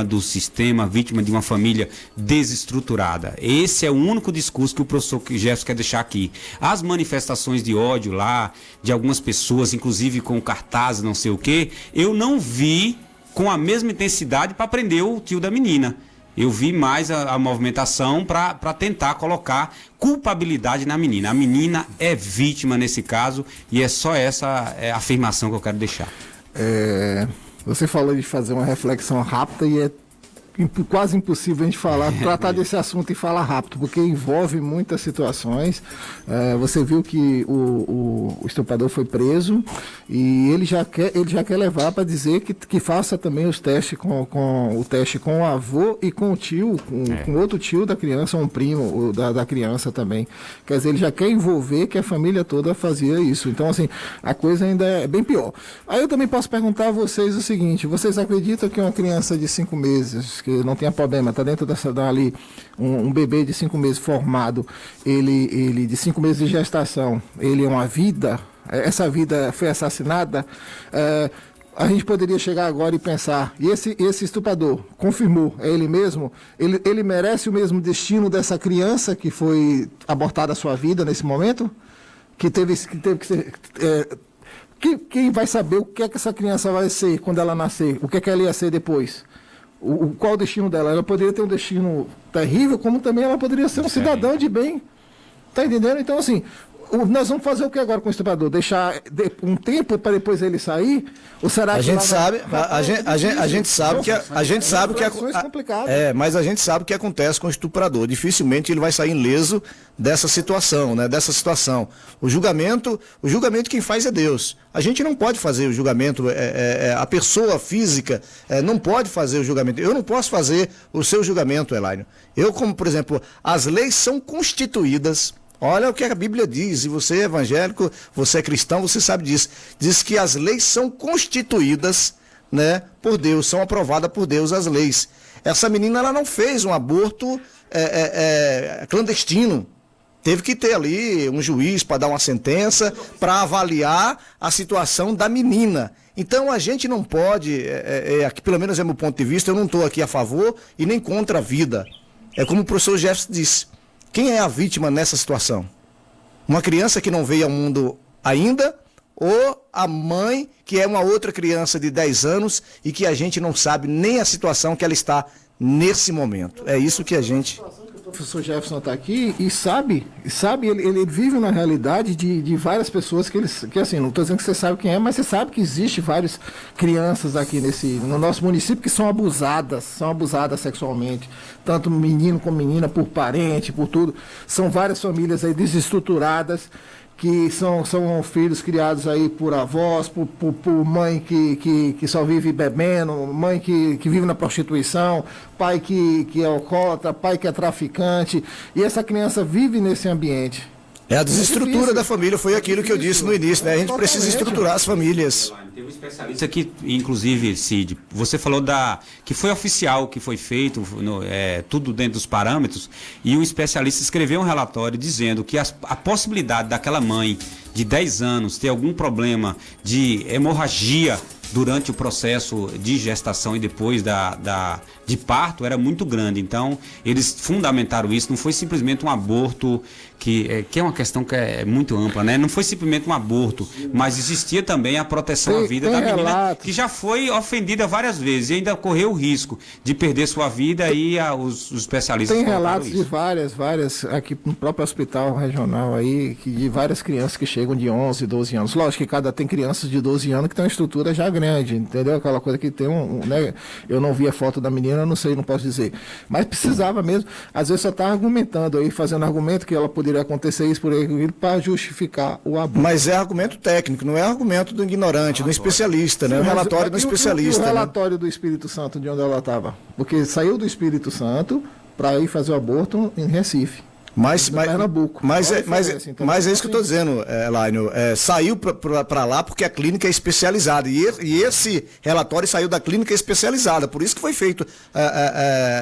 do sistema, vítima de uma família desestruturada. Esse é o único discurso que o professor Jefferson quer deixar aqui. As manifestações de ódio lá, de algumas pessoas, inclusive com cartazes, não sei o quê, eu não vi com a mesma intensidade para prender o tio da menina. Eu vi mais a movimentação para tentar colocar culpabilidade na menina. A menina é vítima nesse caso e é só essa afirmação que eu quero deixar. Você falou de fazer uma reflexão rápida e é quase impossível a gente tratar desse assunto e falar rápido, porque envolve muitas situações. Você viu que o estuprador foi preso e ele já quer levar para dizer que faça também os testes o teste com o avô e com o tio, com outro tio da criança, um primo da criança também. Quer dizer, ele já quer envolver que a família toda fazia isso. Então, assim, a coisa ainda é bem pior. Aí eu também posso perguntar a vocês o seguinte: vocês acreditam que uma criança de 5 meses, que não tenha problema, está dentro ali, um bebê de 5 meses formado, ele de 5 meses de gestação, ele é uma vida, essa vida foi assassinada, a gente poderia chegar agora e pensar, e esse estuprador confirmou, é ele mesmo, ele merece o mesmo destino dessa criança que foi abortada a sua vida nesse momento? Que teve que ser... Quem vai saber o que é que essa criança vai ser quando ela nascer? O que é que ela ia ser depois? Qual o destino dela? Ela poderia ter um destino terrível, como também ela poderia ser um cidadão de bem. Tá entendendo? Então, assim, Nós vamos fazer o que agora com o estuprador? Deixar um tempo para depois ele sair? Ou será que a gente sabe que mas a gente sabe o que acontece com o estuprador. Dificilmente ele vai sair ileso dessa situação, né? Dessa situação. O julgamento quem faz é Deus. A gente não pode fazer o julgamento, a pessoa física não pode fazer o julgamento. Eu não posso fazer o seu julgamento, Elaine. Eu, como, por exemplo, as leis são constituídas. Olha o que a Bíblia diz, e você é evangélico, você é cristão, você sabe disso. Diz que as leis são constituídas, né, por Deus, são aprovadas por Deus as leis. Essa menina, ela não fez um aborto clandestino. Teve que ter ali um juiz para dar uma sentença, para avaliar a situação da menina. Então a gente não pode, aqui pelo menos é meu ponto de vista, eu não estou aqui a favor e nem contra a vida. É como o professor Jefferson disse. Quem é a vítima nessa situação? Uma criança que não veio ao mundo ainda ou a mãe que é uma outra criança de 10 anos e que a gente não sabe nem a situação que ela está nesse momento? É isso que a gente... O professor Jefferson está aqui e sabe ele vive na realidade de várias pessoas que assim, não estou dizendo que você sabe quem é, mas você sabe que existe várias crianças aqui no nosso município que são abusadas sexualmente, tanto menino como menina, por parente, por tudo. São várias famílias aí desestruturadas, que são filhos criados aí por avós, por mãe que só vive bebendo, mãe que vive na prostituição, pai que é alcoólatra, pai que é traficante, e essa criança vive nesse ambiente. É a desestrutura da família, foi aquilo que eu disse no início, né? A gente precisa estruturar as famílias. Teve um especialista que, inclusive, Cid, você falou que foi oficial, que foi feito, tudo dentro dos parâmetros, e um especialista escreveu um relatório dizendo que a possibilidade daquela mãe de 10 anos ter algum problema de hemorragia durante o processo de gestação e depois de parto era muito grande. Então, eles fundamentaram isso, não foi simplesmente um aborto, que é uma questão que é muito ampla, né? Não foi simplesmente um aborto, mas existia também a proteção à vida da menina, que já foi ofendida várias vezes e ainda correu o risco de perder sua vida, e os especialistas tem relatos isso. De várias, aqui no próprio hospital regional aí, de várias crianças que chegam de 11, 12 anos. Lógico que tem crianças de 12 anos que tem uma estrutura já grande, entendeu? Aquela coisa que tem né? Eu não vi a foto da menina, eu não sei, não posso dizer. Mas precisava mesmo, às vezes só está argumentando aí, fazendo argumento que ela poderia acontecer isso por aí, para justificar o aborto. Mas é argumento técnico, não é argumento do ignorante, do especialista, né? O relatório do especialista. E o relatório do Espírito Santo, de onde ela estava? Porque saiu do Espírito Santo para ir fazer o aborto em Recife. Mas é isso que eu estou dizendo, Elaine. Saiu para lá porque a clínica é especializada. E esse relatório saiu da clínica especializada. Por isso que foi feito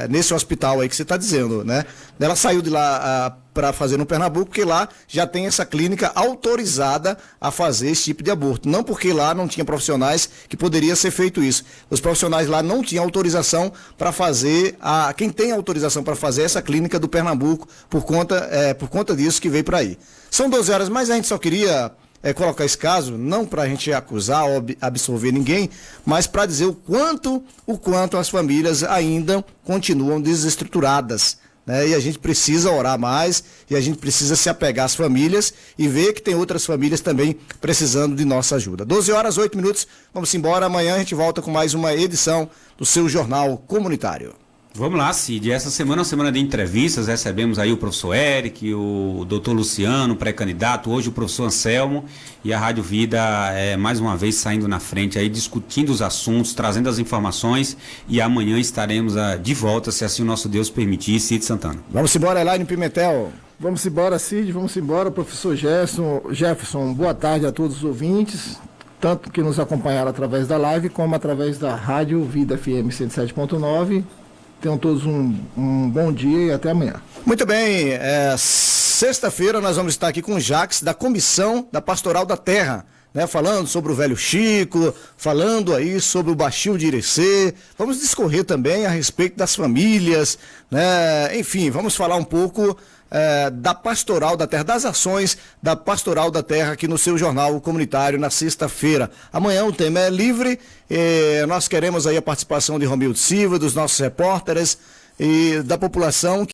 nesse hospital aí que você está dizendo, né? Ela saiu de lá para fazer no Pernambuco, porque lá já tem essa clínica autorizada a fazer esse tipo de aborto. Não porque lá não tinha profissionais que poderia ser feito isso. Os profissionais lá não tinham autorização para fazer, quem tem autorização para fazer essa clínica do Pernambuco, por conta disso que veio para aí. São 12 horas, mas a gente só queria colocar esse caso, não para a gente acusar ou absolver ninguém, mas para dizer o quanto as famílias ainda continuam desestruturadas. E a gente precisa orar mais, e a gente precisa se apegar às famílias e ver que tem outras famílias também precisando de nossa ajuda. 12 horas, 8 minutos, vamos embora. Amanhã a gente volta com mais uma edição do seu Jornal Comunitário. Vamos lá, Cid. Essa semana é uma semana de entrevistas, recebemos aí o professor Eric, o doutor Luciano, pré-candidato, hoje o professor Anselmo, e a Rádio Vida mais uma vez saindo na frente aí, discutindo os assuntos, trazendo as informações, e amanhã estaremos de volta, se assim o nosso Deus permitir. Cid Santana. Vamos embora, Elaine Pimentel. Vamos embora, Cid, vamos embora, professor Jefferson, boa tarde a todos os ouvintes, tanto que nos acompanharam através da live, como através da Rádio Vida FM 107.9. Tenham todos um bom dia e até amanhã. Muito bem, sexta-feira nós vamos estar aqui com o Jacques, da Comissão da Pastoral da Terra, né, falando sobre o Velho Chico, falando aí sobre o Baixio de Irecê. Vamos discorrer também a respeito das famílias, né? Enfim, vamos falar um pouco da Pastoral da Terra, das ações da Pastoral da Terra aqui no seu Jornal Comunitário na sexta-feira. Amanhã o tema é livre, nós queremos aí a participação de Romildo Silva, dos nossos repórteres e da população